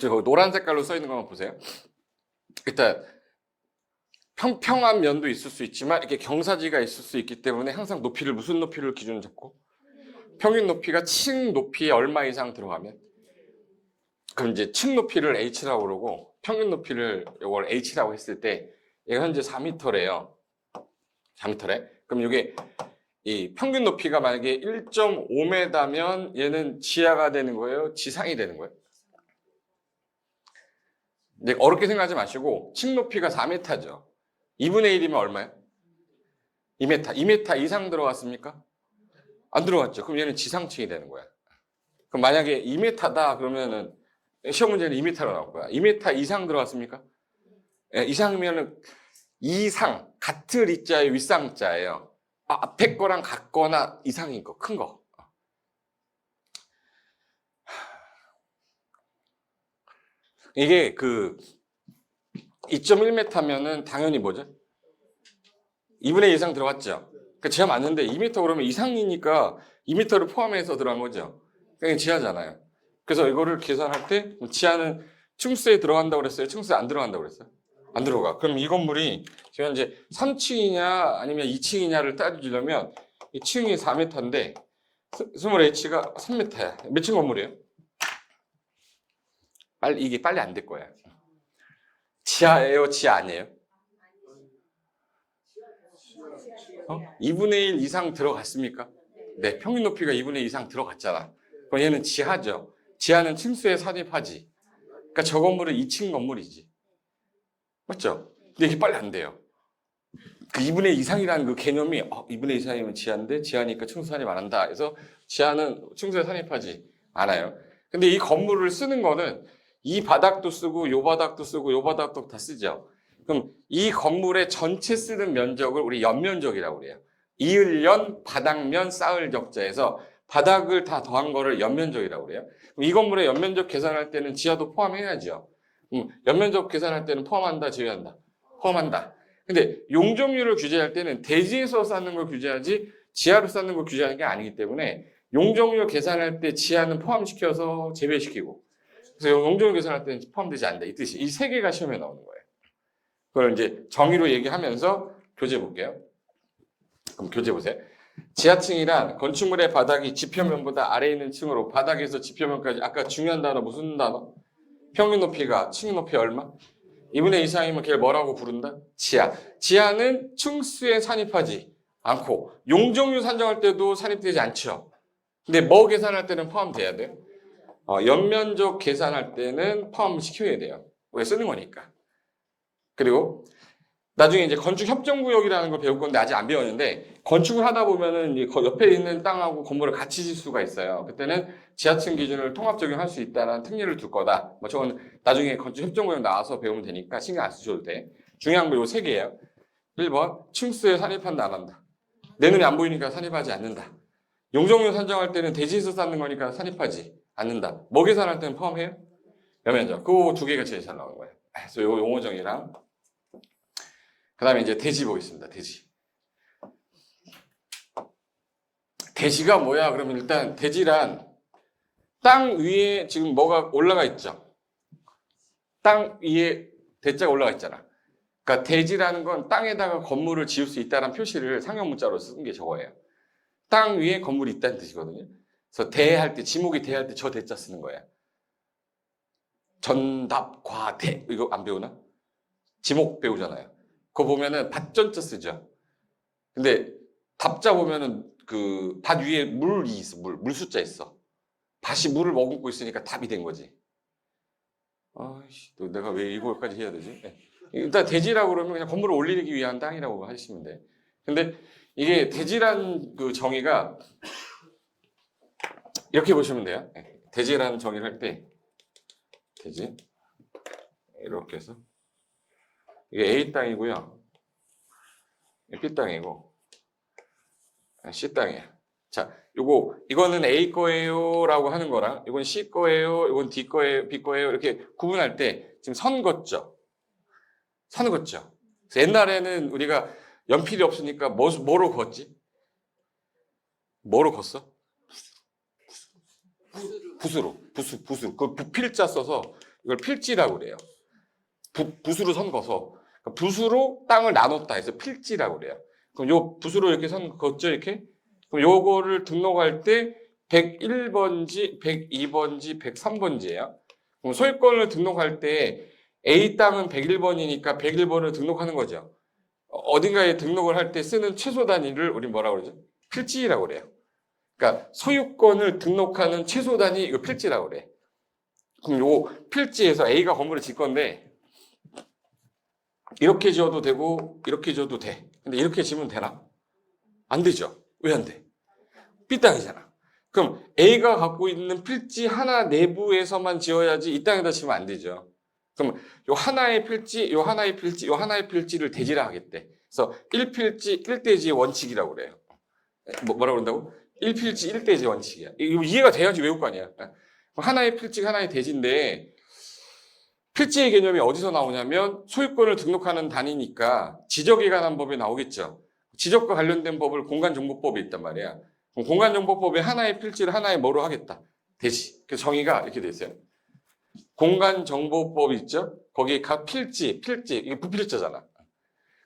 Speaker 1: 저 노란 색깔로 써 있는 것만 보세요. 일단 평평한 면도 있을 수 있지만 이렇게 경사지가 있을 수 있기 때문에 항상 높이를 무슨 높이를 기준으로 잡고 평균 높이가 층 높이에 얼마 이상 들어가면 그럼 이제 층 높이를 H라고 그러고 평균 높이를 이걸 H라고 했을 때 얘가 현재 4m래요. 4m래. 그럼 이게 이 평균 높이가 만약에 1.5m면 얘는 지하가 되는 거예요? 지상이 되는 거예요? 근데 어렵게 생각하지 마시고 층 높이가 4m죠. 2분의 1이면 얼마예요? 2m. 2m 이상 들어갔습니까? 안 들어갔죠. 그럼 얘는 지상층이 되는 거야. 그럼 만약에 2m다 그러면은 시험 문제는 2m로 나올 거야. 2m 이상 들어갔습니까? 예, 이상이면은 이상 같을 이자의 윗상자예요. 앞에 거랑 같거나 이상인 거, 큰 거. 이게 그 2.1m면은 당연히 뭐죠? 2분의 1 이상 들어갔죠. 그러니까 지하 맞는데 2m 그러면 이상이니까 2m를 포함해서 들어간 거죠. 그러니까 지하잖아요. 그래서 이거를 계산할 때 지하는 층수에 들어간다고 그랬어요? 층수에 안 들어간다고 그랬어요? 안 들어가. 그럼 이 건물이 지금 현재 3층이냐 아니면 2층이냐를 따지려면 이 층이 4m인데 스몰 h가 3m야. 몇 층 건물이에요? 이게 빨리 안 될 거야. 지하예요? 지하 아니에요? 2분의 1 이상 들어갔습니까? 네, 평균 높이가 2분의 1 이상 들어갔잖아. 그럼 얘는 지하죠. 지하는 층수에 산입하지. 그러니까 저 건물은 2층 건물이지. 맞죠? 근데 이게 빨리 안 돼요. 그 2분의 2 이상이라는 그 개념이 2분의 2 이상이면 지하인데 지하니까 층수 산입 안 한다. 그래서 지하는 층수에 산입하지 않아요. 근데 이 건물을 쓰는 거는 이 바닥도 쓰고 요 바닥도 쓰고 요 바닥도 다 쓰죠. 그럼 이 건물의 전체 쓰는 면적을 우리 연면적이라고 그래요. 이을연, 바닥면, 쌓을 적자에서 바닥을 다 더한 거를 연면적이라고 그래요. 그럼 이 건물의 연면적 계산할 때는 지하도 포함해야죠. 연면적 계산할 때는 포함한다, 제외한다? 포함한다. 근데 용적률을 규제할 때는 대지에서 쌓는 걸 규제하지 지하로 쌓는 걸 규제하는 게 아니기 때문에 용적률 계산할 때 지하는 포함시켜서 제외시키고 그래서 용적률 계산할 때는 포함되지 않는다. 이 뜻이. 이 세 개가 시험에 나오는 거예요. 그걸 이제 정의로 얘기하면서 교재 볼게요. 그럼 교재 보세요. 지하층이란 건축물의 바닥이 지표면보다 아래에 있는 층으로 바닥에서 지표면까지 아까 중요한 단어 무슨 단어? 평균 높이가 층 높이 얼마? 2분의 2 이상이면 걔를 뭐라고 부른다? 지하. 지하는 층수에 산입하지 않고 용적률 산정할 때도 산입되지 않죠. 근데 뭐 계산할 때는 포함돼야 돼요? 연면적 계산할 때는 포함시켜야 돼요. 왜 쓰는 거니까. 그리고 나중에 이제 건축 협정구역이라는 걸 배울 건데 아직 안 배웠는데 건축을 하다 보면은 옆에 있는 땅하고 건물을 같이 질 수가 있어요. 그때는 지하층 기준을 통합 적용할 수 있다는 특례를 둘 거다. 뭐 저건 나중에 건축 협정구역 나와서 배우면 되니까 신경 안 쓰셔도 돼. 중요한 거 요 세 개예요. 1번 층수에 산입한다 안 한다. 내 눈에 안 보이니까 산입하지 않는다. 용적률 산정할 때는 대지에서 쌓는 거니까 산입하지 않는다. 뭐 계산할 때는 포함해요? 연면적. 그 두 개가 제일 잘 나오는 거예요. 그래서 요 용어 정의랑 그 다음에 이제 대지 보겠습니다. 대지. 대지가 뭐야? 그러면 일단 대지란 땅 위에 지금 뭐가 올라가 있죠? 땅 위에 대자가 올라가 있잖아. 그러니까 대지라는 건 땅에다가 건물을 지을 수 있다는 표시를 상형 문자로 쓴 게 저거예요. 땅 위에 건물이 있다는 뜻이거든요. 그래서 대할 때, 지목이 대할 때 저 대자 쓰는 거야. 전답과대. 이거 안 배우나? 지목 배우잖아요. 그거 보면은 밭전자 쓰죠. 근데 답자 보면은 그 밭 위에 물이 있어. 물 숫자 있어. 밭이 물을 머금고 있으니까 답이 된 거지. 아이씨, 또 내가 왜 이거까지 해야 되지? 네. 일단 대지라고 그러면 그냥 건물을 올리기 위한 땅이라고 하시면 돼. 근데 이게 대지란 그 정의가 이렇게 보시면 돼요. 네. 대지라는 정의를 할 때 대지 이렇게 해서 이게 A 땅이고요. B 땅이고 C 땅이에요. 자, 이거는 A 거예요라고 하는 거랑 이건 C 거예요, 이건 D 거예요, B 거예요 이렇게 구분할 때 지금 선 긋죠. 선 긋죠. 옛날에는 우리가 연필이 없으니까 뭐로 걷지? 뭐로 걷어? 붓으로. 그 부필자 써서 이걸 필지라고 그래요. 붓으로 선 거서 그러니까 붓으로 땅을 나눴다 해서 필지라고 그래요. 그럼 요 붓으로 이렇게 선 걷죠, 이렇게? 그럼 요거를 등록할 때 101번지, 102번지, 103번지예요. 그럼 소유권을 등록할 때 A 땅은 101번이니까 101번을 등록하는 거죠. 어딘가에 등록을 할 때 쓰는 최소 단위를 우리 뭐라고 그러죠? 필지라고 그래요. 그러니까 소유권을 등록하는 최소 단위 이거 필지라고 그래. 그럼 요 필지에서 A가 건물을 질 건데 이렇게 지어도 되고 이렇게 지어도 돼. 근데 이렇게 지으면 되나? 안 되죠. 왜 안 돼? B 땅이잖아. 그럼 A가 갖고 있는 필지 하나 내부에서만 지어야지 이 땅에다 지으면 안 되죠. 그럼 요 하나의 필지, 요 하나의 필지, 요 하나의 필지를 대지라 하겠대. 그래서 1필지 1대지의 원칙이라고 그래요. 뭐라고 그런다고? 1필지 1대지의 원칙이야. 이거 이해가 돼야지 외울 거 아니야. 하나의 필지가 하나의 대지인데 필지의 개념이 어디서 나오냐면 소유권을 등록하는 단위니까 지적에 관한 법에 나오겠죠. 지적과 관련된 법을 공간정보법에 있단 말이야. 그럼 공간정보법에 하나의 필지를 하나의 뭐로 하겠다? 대지. 그 정의가 이렇게 돼 있어요. 공간정보법 있죠? 거기 각 필지, 이게 부필자잖아.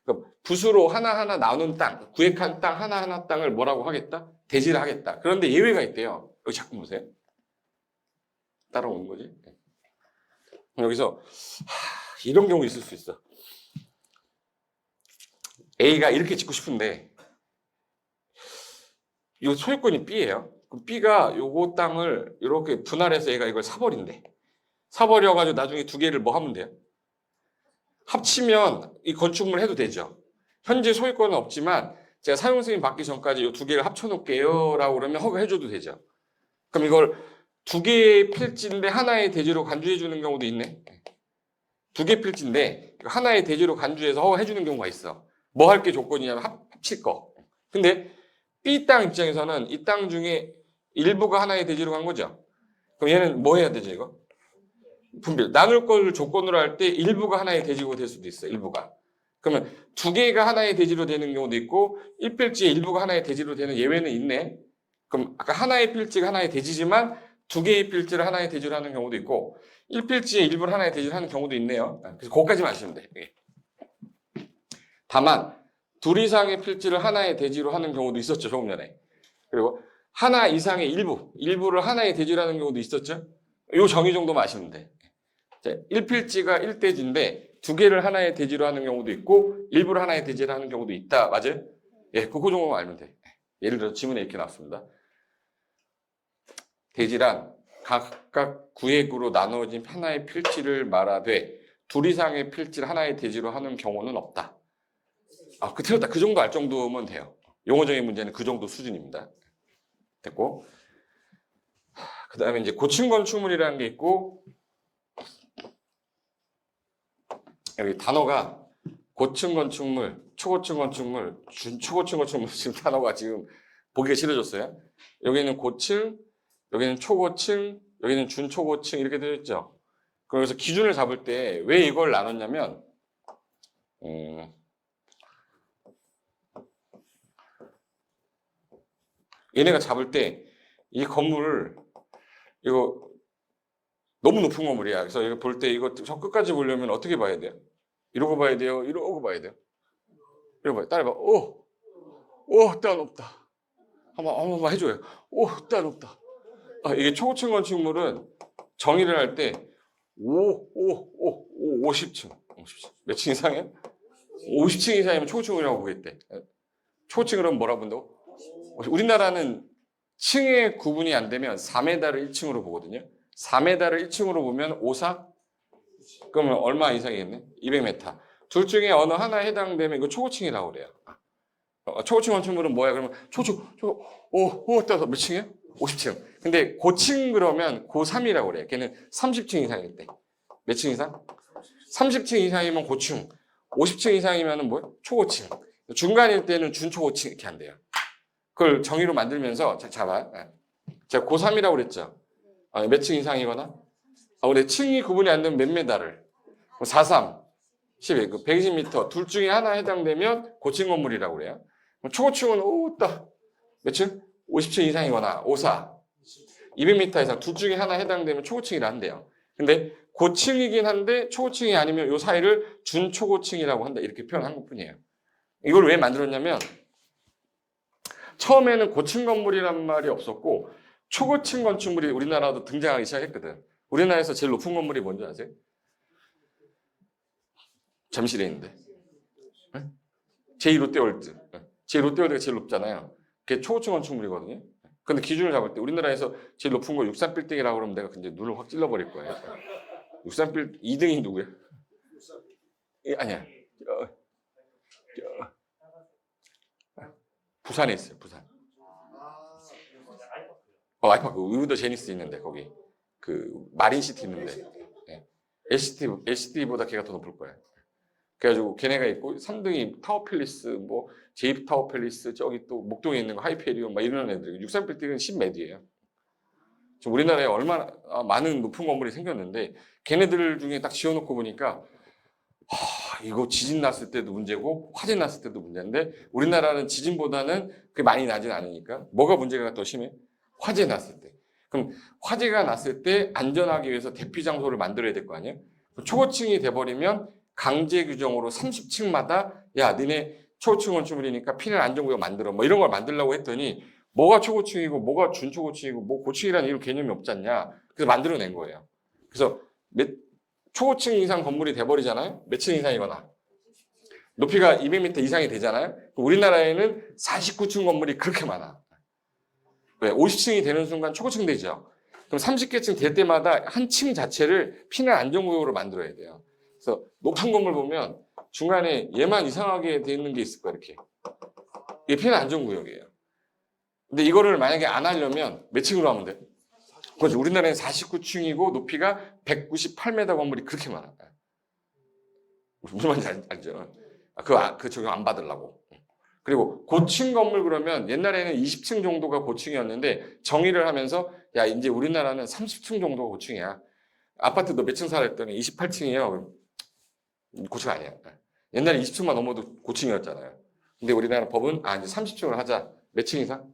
Speaker 1: 그럼 붓으로 하나하나 나눈 땅, 구획한 땅, 하나하나 땅을 뭐라고 하겠다? 대지를 하겠다. 그런데 예외가 있대요. 여기 자꾸 보세요. 따라오는 거지. 여기서 이런 경우 있을 수 있어. A가 이렇게 짓고 싶은데 이 소유권이 B예요. 그럼 B가 요거 땅을 이렇게 분할해서 얘가 이걸 사버린대. 사버려가지고 나중에 두 개를 뭐 하면 돼요? 합치면 이 건축물 해도 되죠. 현재 소유권은 없지만 제가 사용 승인 받기 전까지 이 두 개를 합쳐놓을게요 라고 그러면 허가해줘도 되죠. 그럼 이걸 두 개의 필지인데 하나의 대지로 간주해 주는 경우도 있네. 두 개 필지인데 하나의 대지로 간주해서 허가해 주는 경우가 있어. 뭐 할 게 조건이냐면 합칠 거. 근데 B 땅 입장에서는 이 땅 중에 일부가 하나의 대지로 간 거죠. 그럼 얘는 뭐 해야 되지 이거? 분별. 나눌 걸 조건으로 할 때 일부가 하나의 대지로 될 수도 있어. 일부가. 그러면 두 개가 하나의 대지로 되는 경우도 있고 1필지의 일부가 하나의 대지로 되는 예외는 있네. 그럼 아까 하나의 필지가 하나의 대지지만 두 개의 필지를 하나의 대지로 하는 경우도 있고 1필지의 일부를 하나의 대지로 하는 경우도 있네요. 그래서 거기까지만 아시면 돼. 다만 둘 이상의 필지를 하나의 대지로 하는 경우도 있었죠. 조금 전에. 그리고 하나 이상의 일부를 하나의 대지로 하는 경우도 있었죠. 이 정의 정도만 아시면 돼. 1필지가 1대지인데 두 개를 하나의 대지로 하는 경우도 있고 일부를 하나의 대지로 하는 경우도 있다. 맞아요? 예, 그거 정도만 알면 돼. 예를 들어 지문에 이렇게 나왔습니다. 대지란 각각 구획으로 나누어진 하나의 필지를 말하되 둘 이상의 필지를 하나의 대지로 하는 경우는 없다. 그 틀렸다. 그 정도 알 정도면 돼요. 용어적인 문제는 그 정도 수준입니다. 됐고. 그 다음에 이제 고층 건축물이라는 게 있고, 여기 단어가 고층 건축물, 초고층 건축물, 준초고층 건축물 지금 단어가 지금 보기가 싫어졌어요. 여기는 고층, 여기는 초고층, 여기는 준초고층 이렇게 되어 있죠. 그래서 기준을 잡을 때 왜 이걸 나눴냐면, 얘네가 잡을 때 이 건물을 이거 너무 높은 건물이야. 그래서 이거 볼 때 이거 저 끝까지 보려면 어떻게 봐야 돼요? 이러고 봐야 돼요? 이러고 봐야 돼요? 이러고 봐요. 따라해봐. 땅 높다. 한번 해줘요. 땅 높다. 이게 초고층 건축물은 정의를 할 때 50층. 몇 층 이상이에요? 50층 이상이면 초고층이라고 보겠대. 초고층은 뭐라고 본다고? 우리나라는 층의 구분이 안 되면 4m를 1층으로 보거든요. 4m를 1층으로 보면 5사? 그러면 얼마 이상이겠네? 200m. 둘 중에 어느 하나에 해당되면 이거 초고층이라고 그래요. 초고층 건축물은 뭐야? 그러면 따서 몇 층이에요? 50층. 근데 고층 그러면 고3이라고 그래요. 걔는 30층 이상일 때. 몇 층 이상? 30층 이상이면 고층. 50층 이상이면 뭐예요? 초고층. 중간일 때는 준초고층 이렇게 한대요. 그걸 정의로 만들면서 잡아. 제가 고3이라고 그랬죠. 몇 층 이상이거나. 근데 층이 구분이 안 되면 몇 메다를. 43, 12, 120m. 둘 중에 하나 해당되면 고층 건물이라고 그래요. 초고층은 몇 층? 50층 이상이거나 54, 200m 이상 둘 중에 하나 해당되면 초고층이라 한대요. 근데 고층이긴 한데 초고층이 아니면 이 사이를 준초고층이라고 한다. 이렇게 표현한 것뿐이에요. 이걸 왜 만들었냐면 처음에는 고층 건물이란 말이 없었고 초고층 건축물이 우리나라도 등장하기 시작했거든. 우리나라에서 제일 높은 건물이 뭔지 아세요? 잠실에 있는데. 제2롯데월드. 제2롯데월드가 제일 높잖아요. 그게 초고층 건축물이거든요. 근데 기준을 잡을 때 우리나라에서 제일 높은 거 63빌딩이라고 그러면 내가 근데 눈을 확 찔러버릴 거예요. 63빌딩 2등이 누구야? 아니야. 부산에 있어요. 부산. 아이파크 의우도 제니스 있는데 거기 그 마린시티 있는데 LCT보다 걔가 더 높을 거예요. 그래가지고 걔네가 있고 3등이 타워팰리스 뭐 제이타워팰리스 저기 또 목동에 있는 거 하이페리온 막 이런 애들 63빌딩은 10매디예요. 지금 우리나라에 얼마나 많은 높은 건물이 생겼는데 걔네들 중에 딱 지어놓고 보니까 이거 지진 났을 때도 문제고 화재 났을 때도 문제인데 우리나라는 지진보다는 그게 많이 나진 않으니까 뭐가 문제가 더 심해? 화재 났을 때. 그럼 화재가 났을 때 안전하기 위해서 대피 장소를 만들어야 될 거 아니에요? 초고층이 돼버리면 강제 규정으로 30층마다 야 니네 초고층 건축물이니까 피난 안전구역 만들어 뭐 이런 걸 만들려고 했더니 뭐가 초고층이고 뭐가 준초고층이고 뭐 고층이라는 이런 개념이 없지 않냐. 그래서 만들어낸 거예요. 그래서 초고층 이상 건물이 돼버리잖아요. 몇 층 이상이거나 높이가 200m 이상이 되잖아요. 우리나라에는 49층 건물이 그렇게 많아. 왜? 50층이 되는 순간 초고층 되죠. 그럼 30개층 될 때마다 한 층 자체를 피난 안전구역으로 만들어야 돼요. 그래서 높은 건물 보면 중간에 얘만 이상하게 돼 있는 게 있을 거야, 이렇게. 이게 피해 안전구역이에요. 근데 이거를 만약에 안 하려면 몇 층으로 하면 돼? 그렇지. 우리나라는 49층이고 높이가 198m 건물이 그렇게 많아. 무슨 말인지 알죠? 그 적용 안 받으려고. 그리고 고층 건물 그러면 옛날에는 20층 정도가 고층이었는데 정의를 하면서 야, 이제 우리나라는 30층 정도가 고층이야. 아파트 너 몇 층 살아 했더니 28층이에요. 고층 아니야. 옛날에 20층만 넘어도 고층이었잖아요. 근데 우리나라 법은 이제 30층을 하자. 몇 층 이상?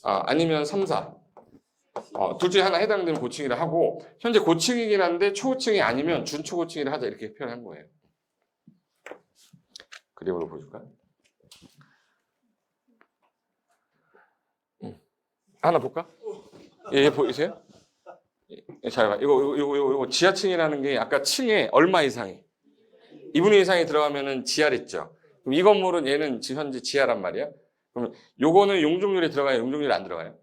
Speaker 1: 아니면 3, 4. 둘 중에 하나 해당되는 고층이라 하고 현재 고층이긴 한데 초고층이 아니면 준초고층이라 하자 이렇게 표현한 거예요. 그림으로 보여줄까? 하나 볼까? 예, 보이세요? 잘 봐. 이거 지하층이라는 게 아까 층에 얼마 이상이 2분의 1 이상이 들어가면은 지하랬죠. 그럼 이 건물은 얘는 지금 현재 지하란 말이야. 그럼 요거는 용적률에 들어가요? 용적률에 안 들어가요?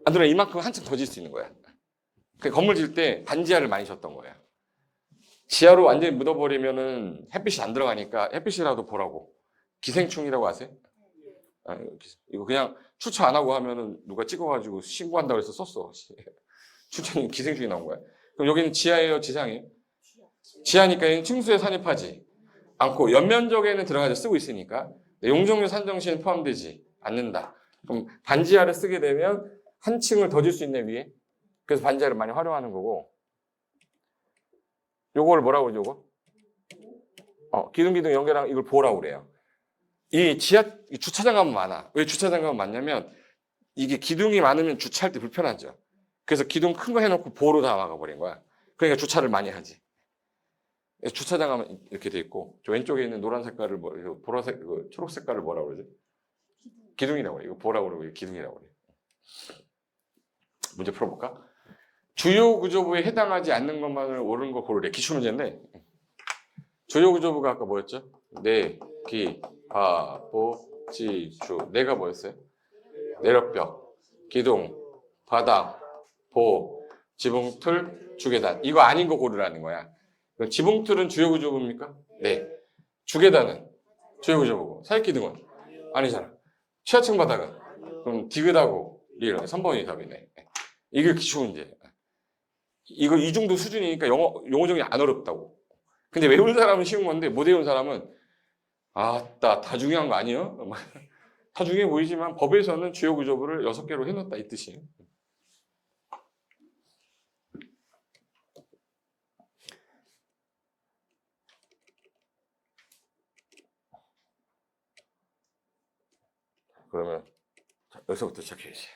Speaker 1: 안 들어가. 이만큼 한층 더 질 수 있는 거야. 그 건물 질 때 반지하를 많이 줬던 거야. 지하로 완전히 묻어버리면은 햇빛이 안 들어가니까 햇빛이라도 보라고. 기생충이라고 아세요? 이거 그냥 추천 안 하고 하면은 누가 찍어가지고 신고한다고 해서 썼어. 추천이 기생충이 나온 거야. 그럼 여기는 지하예요, 지상이에요? 지하니까 층수에 산입하지 않고 연면적에는 들어가서 쓰고 있으니까 용적률 산정 시에는 포함되지 않는다. 그럼 반지하를 쓰게 되면 한 층을 더 줄 수 있네 위에. 그래서 반지하를 많이 활용하는 거고. 요걸 뭐라고 그러죠? 요거? 기둥 연결한 이걸 보라고 그래요. 이 주차장 가면 많아. 왜 주차장 가면 많냐면 이게 기둥이 많으면 주차할 때 불편하죠. 그래서 기둥 큰 거 해놓고 보로 다 막아버린 거야. 그러니까 주차를 많이 하지. 주차장 가면 이렇게 돼 있고 저 왼쪽에 있는 노란 색깔을 보라색, 초록 색깔을 뭐라고 그러지? 기둥이라고 해요. 이거 보라고 그러고 기둥이라고 그래요. 문제 풀어볼까? 주요 구조부에 해당하지 않는 것만을 옳은 거 고르래. 기출문제인데 주요 구조부가 아까 뭐였죠? 내, 기, 바, 보, 지, 주. 내가 뭐였어요? 내력벽, 기둥, 바닥, 보, 지붕, 틀, 주계단. 이거 아닌 거 고르라는 거야. 그럼 지붕, 틀은 주요 구조부입니까? 네. 주계단은 주요 구조부고 사익기둥은 아니잖아. 취하층 바닥은 그럼 디귿하고 리을 3번이 답이네. 이게 기출문제. 이거 이 정도 수준이니까 용어 정리 안 어렵다고. 근데 외운 사람은 쉬운 건데 못 외운 사람은 다 중요한 거 아니에요? 다 중요해 보이지만 법에서는 주요 구조부를 6개로 해놓았다 이 뜻이에요. 그러면 여기서부터 시작해야지.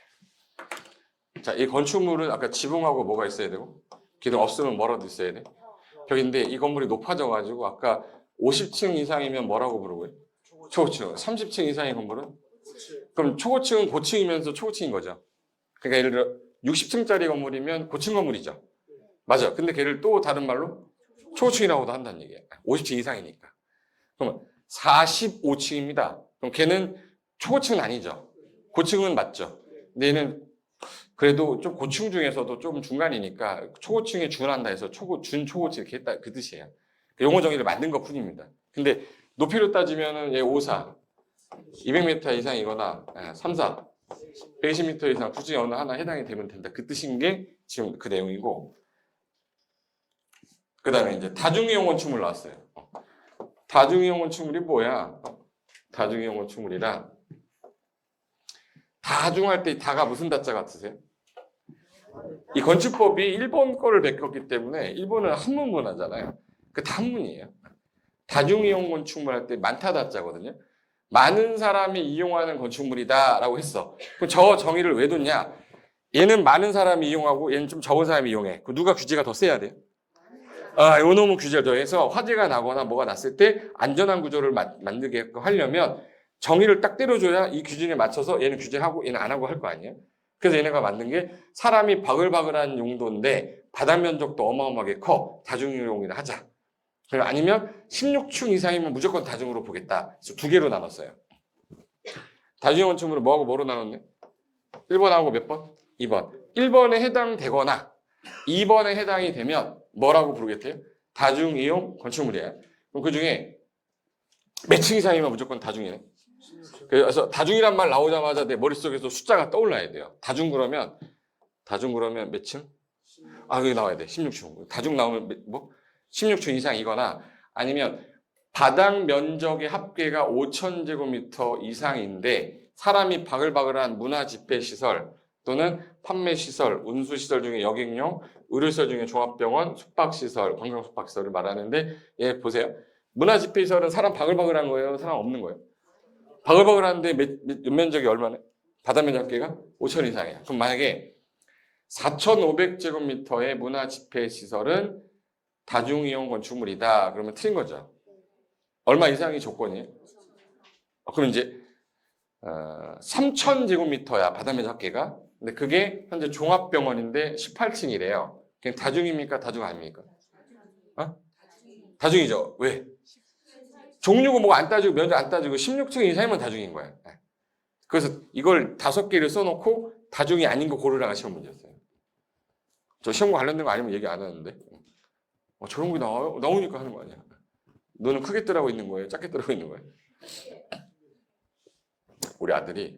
Speaker 1: 자, 이 건축물은 아까 지붕하고 뭐가 있어야 되고 기둥 없으면 뭐라도 있어야 돼? 벽인데 이 건물이 높아져가지고 아까 50층 이상이면 뭐라고 부르고요? 초고층. 30층 이상의 건물은? 그럼 초고층은 고층이면서 초고층인 거죠. 그러니까 예를 들어 60층짜리 건물이면 고층 건물이죠. 맞아. 근데 걔를 또 다른 말로 초고층이라고도 한다는 얘기야. 50층 이상이니까. 그러면 45층입니다. 그럼 걔는 초고층은 아니죠. 고층은 맞죠. 근데 얘는 그래도 좀 고층 중에서도 좀 중간이니까 초고층에 준한다 해서 준초고층 이렇게 했다 그 뜻이에요. 용어 정의를 만든 것 뿐입니다. 근데 높이로 따지면은 얘 54, 200m 이상이거나 3, 4, 120m 이상 굳이 어느 하나 해당이 되면 된다. 그 뜻인 게 지금 그 내용이고. 그 다음에 이제 다중이용 건축물 나왔어요. 다중이용 건축물이 뭐야? 다중이용 건축물이란 다중할 때 다가 무슨 다자 같으세요? 이 건축법이 일본 거를 베꼈기 때문에 일본은 한문 문화잖아요. 그 한문이에요. 다중이용 건축물 할 때 많다 다자거든요. 많은 사람이 이용하는 건축물이다라고 했어. 그럼 저 정의를 왜 뒀냐? 얘는 많은 사람이 이용하고 얘는 좀 적은 사람이 이용해. 그 누가 규제가 더 세야 돼요? 요 놈은 규제를 더해서 화재가 나거나 뭐가 났을 때 안전한 구조를 만들게 하려면 정의를 딱 때려줘야 이 기준에 맞춰서 얘는 규제하고 얘는 안 하고 할 거 아니에요? 그래서 얘네가 만든 게 사람이 바글바글한 용도인데 바닥 면적도 어마어마하게 커. 다중이용이라 하자. 아니면 16층 이상이면 무조건 다중으로 보겠다. 그래서 두 개로 나눴어요. 다중이용 건축물은 뭐하고 뭐로 나눴네? 1번하고 몇 번? 2번. 1번에 해당되거나 2번에 해당이 되면 뭐라고 부르겠대요? 다중이용 건축물이에요. 그럼 그 중에 몇 층 이상이면 무조건 다중이네. 그래서 다중이란 말 나오자마자 내 머릿속에서 숫자가 떠올라야 돼요. 다중 그러면 몇 층? 아, 여기 나와야 돼. 16층. 다중 나오면 뭐? 16층 이상이거나 아니면 바닥 면적의 합계가 5,000제곱미터 이상인데 사람이 바글바글한 문화 집회 시설 또는 판매 시설, 운수 시설 중에 여객용, 의료시설 중에 종합병원, 숙박시설, 관광 숙박시설을 말하는데 얘 보세요. 문화 집회 시설은 사람 바글바글한 거예요? 사람 없는 거예요? 바글바글한데 면적이 얼마나? 바닥 면적 합계가 5,000 이상이야. 그럼 만약에 4,500제곱미터의 문화 집회 시설은 다중이용 건축물이다. 그러면 틀린 거죠. 얼마 이상이 조건이에요? 그럼 이제 3,000제곱미터야 바닥 면적 합계가. 근데 그게 현재 종합병원인데 18층이래요. 그냥 다중입니까? 다중 아닙니까? 어? 다중이죠. 왜? 종류고 뭐가 안 따지고 면적 안 따지고 16층 이상이면 다중인 거야. 그래서 이걸 5개를 써놓고 다중이 아닌 거 고르라가 시험 문제였어요. 저 시험과 관련된 거 아니면 얘기 안 하는데. 저런 게 나와요? 나오니까 하는 거 아니야. 너는 크게 뜨라고 있는 거예요? 작게 뜨라고 있는 거예요? 우리 아들이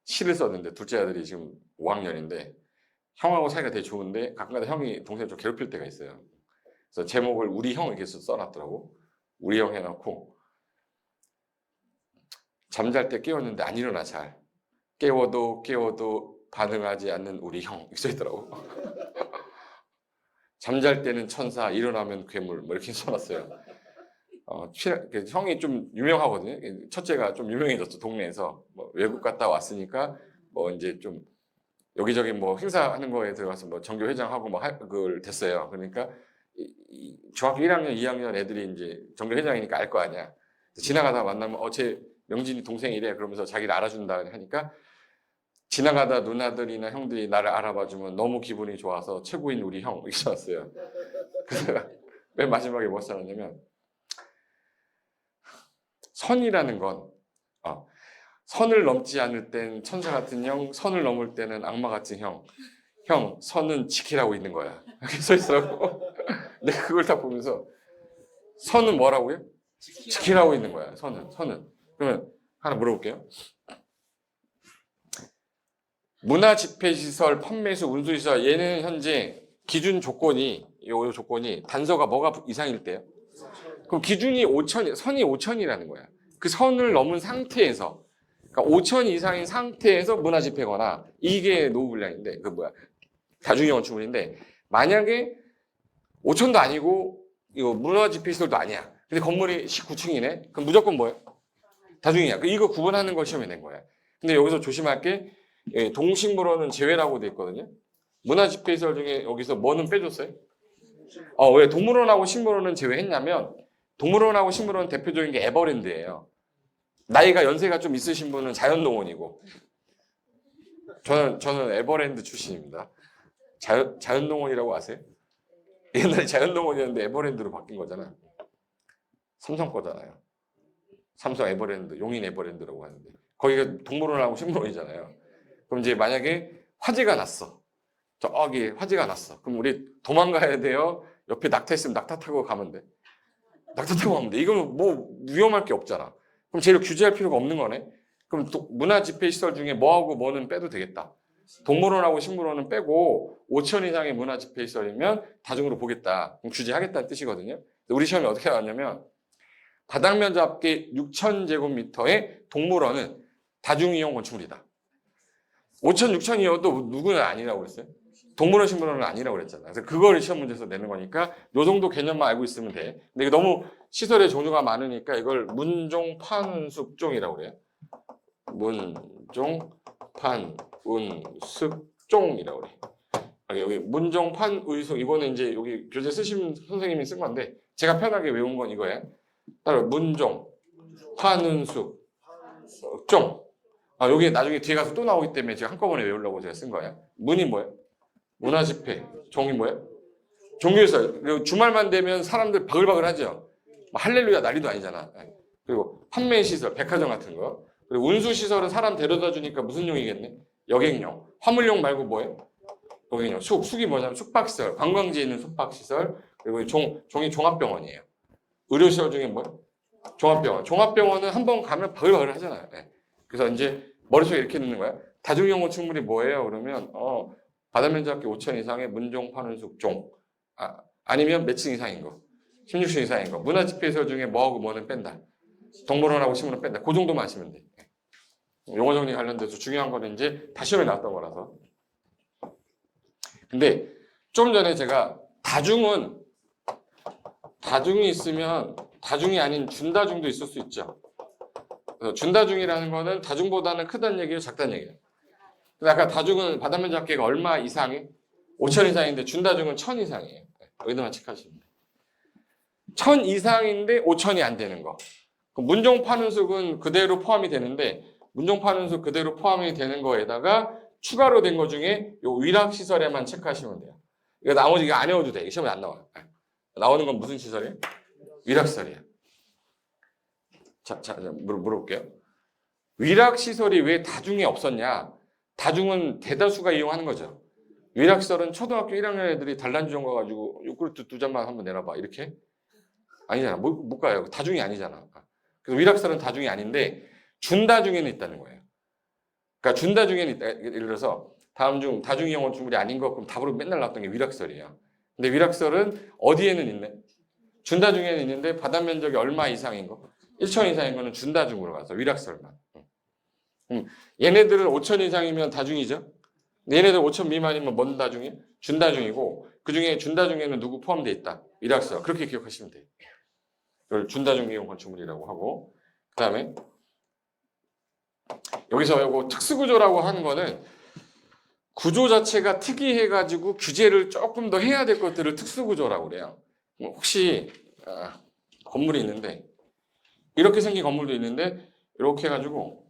Speaker 1: 시를 썼는데 둘째 아들이 지금 5학년인데 형하고 사이가 되게 좋은데 가끔가다 형이 동생을 좀 괴롭힐 때가 있어요. 그래서 제목을 우리 형 이렇게 써놨더라고. 우리 형 해놓고 잠잘 때 깨웠는데 안 일어나 잘. 깨워도 반응하지 않는 우리 형 이렇게 써있더라고. 잠잘 때는 천사, 일어나면 괴물 뭐 이렇게 써놨어요. 형이 좀 유명하거든요. 첫째가 좀 유명해졌어 동네에서. 뭐 외국 갔다 왔으니까 뭐 이제 좀 여기저기 뭐 행사하는 거에 들어가서 뭐 정교 회장하고 뭐 그걸 됐어요. 그러니까 중학교 1학년, 2학년 애들이 이제 정교 회장이니까 알 거 아니야. 지나가다 만나면 제 명진이 동생이래 그러면서 자기를 알아준다 하니까 지나가다 누나들이나 형들이 나를 알아봐주면 너무 기분이 좋아서 최고인 우리 형 이렇게 써놨어요. 그래서 맨 마지막에 뭐 써놨냐면 선이라는 건 선을 넘지 않을 땐 천사 같은 형, 선을 넘을 때는 악마 같은 형, 선은 지키라고 있는 거야. 이렇게 써있더라고. 근데 그걸 다 보면서 선은 뭐라고요? 지키라고 있는 거야. 선은. 그러면 하나 물어볼게요. 문화집회시설, 판매수, 운수시설 얘는 현재 기준 조건이 요 조건이 단서가 뭐가 이상일 때요? 그럼 기준이 5,000, 선이 5,000이라는 거야. 그 선을 넘은 상태에서 그러니까 5,000 이상인 상태에서 문화집회거나 이게 노후 분량인데 다중이용 건축물인데 만약에 5,000도 아니고 이거 문화집회시설도 아니야. 근데 건물이 19층이네. 그럼 무조건 뭐예요? 다중이야. 이거 구분하는 걸 시험에 낸 거야. 근데 여기서 조심할 게 동식물원은 제외라고 돼 있거든요. 문화집회시설 중에 여기서 뭐는 빼줬어요? 왜 동물원하고 식물원은 제외했냐면 동물원하고 식물원은 대표적인 게 에버랜드예요. 나이가 연세가 좀 있으신 분은 자연동원이고 저는 에버랜드 출신입니다. 자연동원이라고 아세요? 옛날에 자연동원이었는데 에버랜드로 바뀐 거잖아. 삼성 거잖아요. 삼성 에버랜드, 용인 에버랜드라고 하는데 거기가 동물원하고 식물원이잖아요. 그럼 이제 만약에 화재가 났어. 저기 화재가 났어. 그럼 우리 도망가야 돼요? 옆에 낙타 있으면 낙타 타고 가면 돼. 낙타 타고 가면 돼. 이건 뭐 위험할 게 없잖아. 그럼 쟤를 규제할 필요가 없는 거네. 그럼 문화집회시설 중에 뭐하고 뭐는 빼도 되겠다. 동물원하고 식물원은 빼고 5,000 이상의 문화집회시설이면 다중으로 보겠다. 그럼 규제하겠다는 뜻이거든요. 우리 시험이 어떻게 나왔냐면 바닥 면적 합계 6,000제곱미터의 동물원은 다중이용 건축물이다. 5,000, 6,000이어도 누구는 아니라고 그랬어요? 동물원, 식물원은 아니라고 그랬잖아. 그래서 그걸 시험 문제에서 내는 거니까 요 정도 개념만 알고 있으면 돼. 근데 이거 너무 시설의 종류가 많으니까 이걸 문종, 판, 숙종이라고 그래요. 문종, 판, 운, 숙종이라고 그래. 여기 문종, 판, 의숙 이거는 이제 여기 교재 쓰신 선생님이 쓴 건데 제가 편하게 외운 건 이거예요. 따로 문종, 판, 운, 숙, 종. 여기 나중에 뒤에 가서 또 나오기 때문에 제가 한꺼번에 외우려고 제가 쓴 거예요. 문이 뭐예요? 문화집회. 종이 뭐예요? 종교시설. 그리고 주말만 되면 사람들 바글바글 하죠. 할렐루야 난리도 아니잖아. 그리고 판매시설, 백화점 같은 거. 그리고 운수시설은 사람 데려다 주니까 무슨 용이겠네? 여객용. 화물용 말고 뭐예요? 여객용. 숙이 뭐냐면 숙박시설. 관광지에 있는 숙박시설. 그리고 종이 종합병원이에요. 의료시설 중에 뭐? 종합병원. 종합병원은 한 번 가면 바글바글 하잖아요. 네. 그래서 이제 머릿속에 이렇게 넣는 거야. 다중이용 건축물이 뭐예요? 그러면 바다면적이 5천 이상의 문종, 판원숙, 종. 아니면 몇 층 이상인 거. 16층 이상인 거. 문화집회시설 중에 뭐하고 뭐는 뺀다. 동물원하고 식물은 뺀다. 그 정도만 하시면 돼. 용어 정리 관련돼서 중요한 거는 이제 다 시험에 나왔던 거라서. 근데 좀 전에 제가 다중이 있으면 다중이 아닌 준다중도 있을 수 있죠. 그래서 준다중이라는 거는 다중보다는 크다는 얘기예요, 작다는 얘기예요. 근데 아까 다중은 바다면적 합계가 얼마 이상해? 5천 이상인데 준다중은 1000 이상이에요. 여기다만 체크하시면 돼요. 1000 이상인데 5천이 안 되는 거. 문종 판원숙은 그대로 포함이 되는데 문종 판원숙 그대로 포함이 되는 거에다가 추가로 된 거 중에 요 위락시설에만 체크하시면 돼요. 이거 나머지 이거 안 외워도 돼. 시험에 안 나와요. 나오는 건 무슨 시설이에요? 위락시설이에요. 자, 물어볼게요. 위락시설이 왜 다중에 없었냐? 다중은 대다수가 이용하는 거죠. 위락시설은 초등학교 1학년 애들이 단란주점 가가지고 요구르트 2잔만 한번 내놔봐. 이렇게? 아니잖아. 못 가요. 다중이 아니잖아. 그래서 위락시설은 다중이 아닌데 준다중에는 있다는 거예요. 그러니까 준다중에는 있다. 예를 들어서 다음 중 다중이용 건축물이 아닌 거 그럼 답으로 맨날 나왔던 게 위락시설이에요. 근데 위락시설은 어디에는 있네? 준다중에는 있는데 바다면적이 얼마 이상인 거? 1천 이상인 거는 준다중으로 가서 위락시설만. 얘네들은 5천 이상이면 다중이죠. 얘네들 5천 미만이면 뭔 다중이에요? 준다중이고 그중에 준다중에는 누구 포함되어 있다? 위락시설. 그렇게 기억하시면 돼요. 이걸 준다중이용 건축물이라고 하고 그 다음에 여기서 이거 특수구조라고 하는 거는 구조 자체가 특이해가지고 규제를 조금 더 해야 될 것들을 특수구조라고 그래요. 혹시 건물이 있는데 이렇게 생긴 건물도 있는데 이렇게 해가지고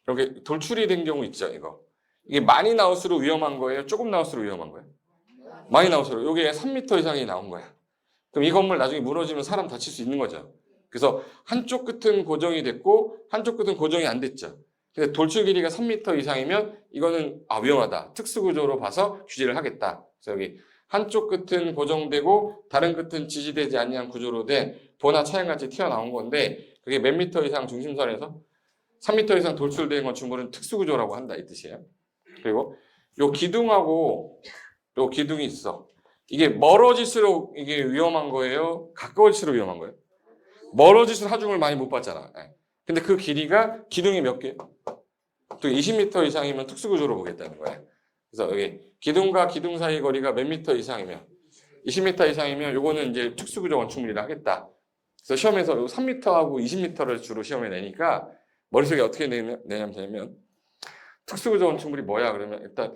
Speaker 1: 이렇게 돌출이 된 경우 있죠. 이게 많이 나올수록 위험한 거예요? 조금 나올수록 위험한 거예요? 많이 나올수록. 이게 3m 이상이 나온 거야. 그럼 이 건물 나중에 무너지면 사람 다칠 수 있는 거죠. 그래서 한쪽 끝은 고정이 됐고 한쪽 끝은 고정이 안 됐죠. 근데 돌출 길이가 3m 이상이면 이거는 위험하다. 특수구조로 봐서 규제를 하겠다. 그래서 여기 한쪽 끝은 고정되고 다른 끝은 지지되지 아니한 구조로 된 보나 차양같이 튀어나온 건데 그게 몇 미터 이상 중심선에서 3m 이상 돌출된 건축물은 특수구조라고 한다 이 뜻이에요. 그리고 요 기둥하고 요 기둥이 있어. 이게 멀어질수록 이게 위험한 거예요? 가까워질수록 위험한 거예요? 멀어질수록 하중을 많이 못 받잖아. 근데 그 길이가 기둥이 몇 개? 또 20m 이상이면 특수구조로 보겠다는 거예요. 그래서 여기 기둥과 기둥 사이 거리가 몇 미터 이상이면 20m 이상이면 요거는 이제 특수구조 건축물이라 하겠다. 그래서 시험에서 요 3m하고 20m를 주로 시험에 내니까 머릿속에 어떻게 내냐면 특수구조 건축물이 뭐야? 그러면 일단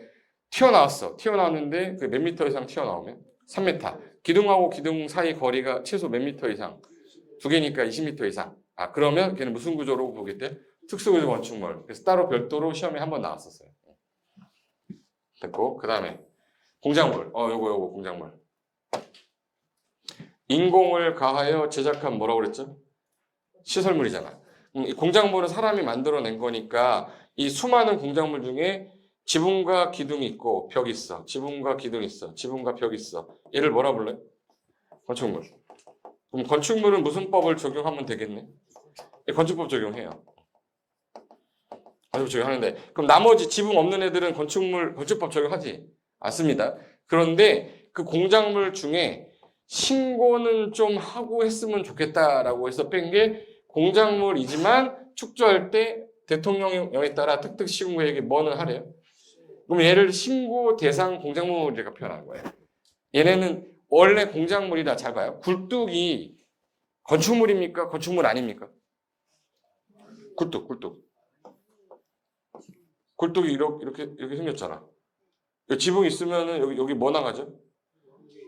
Speaker 1: 튀어나왔는데 그 몇 미터 이상 튀어나오면 3m. 기둥하고 기둥 사이 거리가 최소 몇 미터 이상? 두 개니까 20m 이상. 그러면 걔는 무슨 구조로 보겠대? 특수구조 건축물. 그래서 따로 별도로 시험에 한번 나왔었어요. 됐고, 그 다음에 공작물. 요거 공작물. 인공을 가하여 제작한 뭐라고 그랬죠? 시설물이잖아. 이 공작물은 사람이 만들어낸 거니까 이 수많은 공작물 중에 지붕과 기둥이 있고 벽이 있어. 지붕과 기둥이 있어. 지붕과 벽이 있어. 얘를 뭐라 불러요? 건축물. 그럼 건축물은 무슨 법을 적용하면 되겠네? 건축법 적용해요. 건축법 적용하는데 그럼 나머지 지붕 없는 애들은 건축법 적용하지 않습니다. 그런데 그 공작물 중에 신고는 좀 하고 했으면 좋겠다라고 해서 뺀 게 공작물이지만 축조할 때 대통령령에 따라 특특시군구역에 뭐는 하래요? 그럼 얘를 신고 대상 공작물이라고 표현하는 거예요. 얘네는 원래 공작물이다. 잘 봐요. 굴뚝이 건축물입니까? 건축물 아닙니까? 굴뚝이 이렇게 생겼잖아. 지붕 있으면은 여기 뭐 나가죠?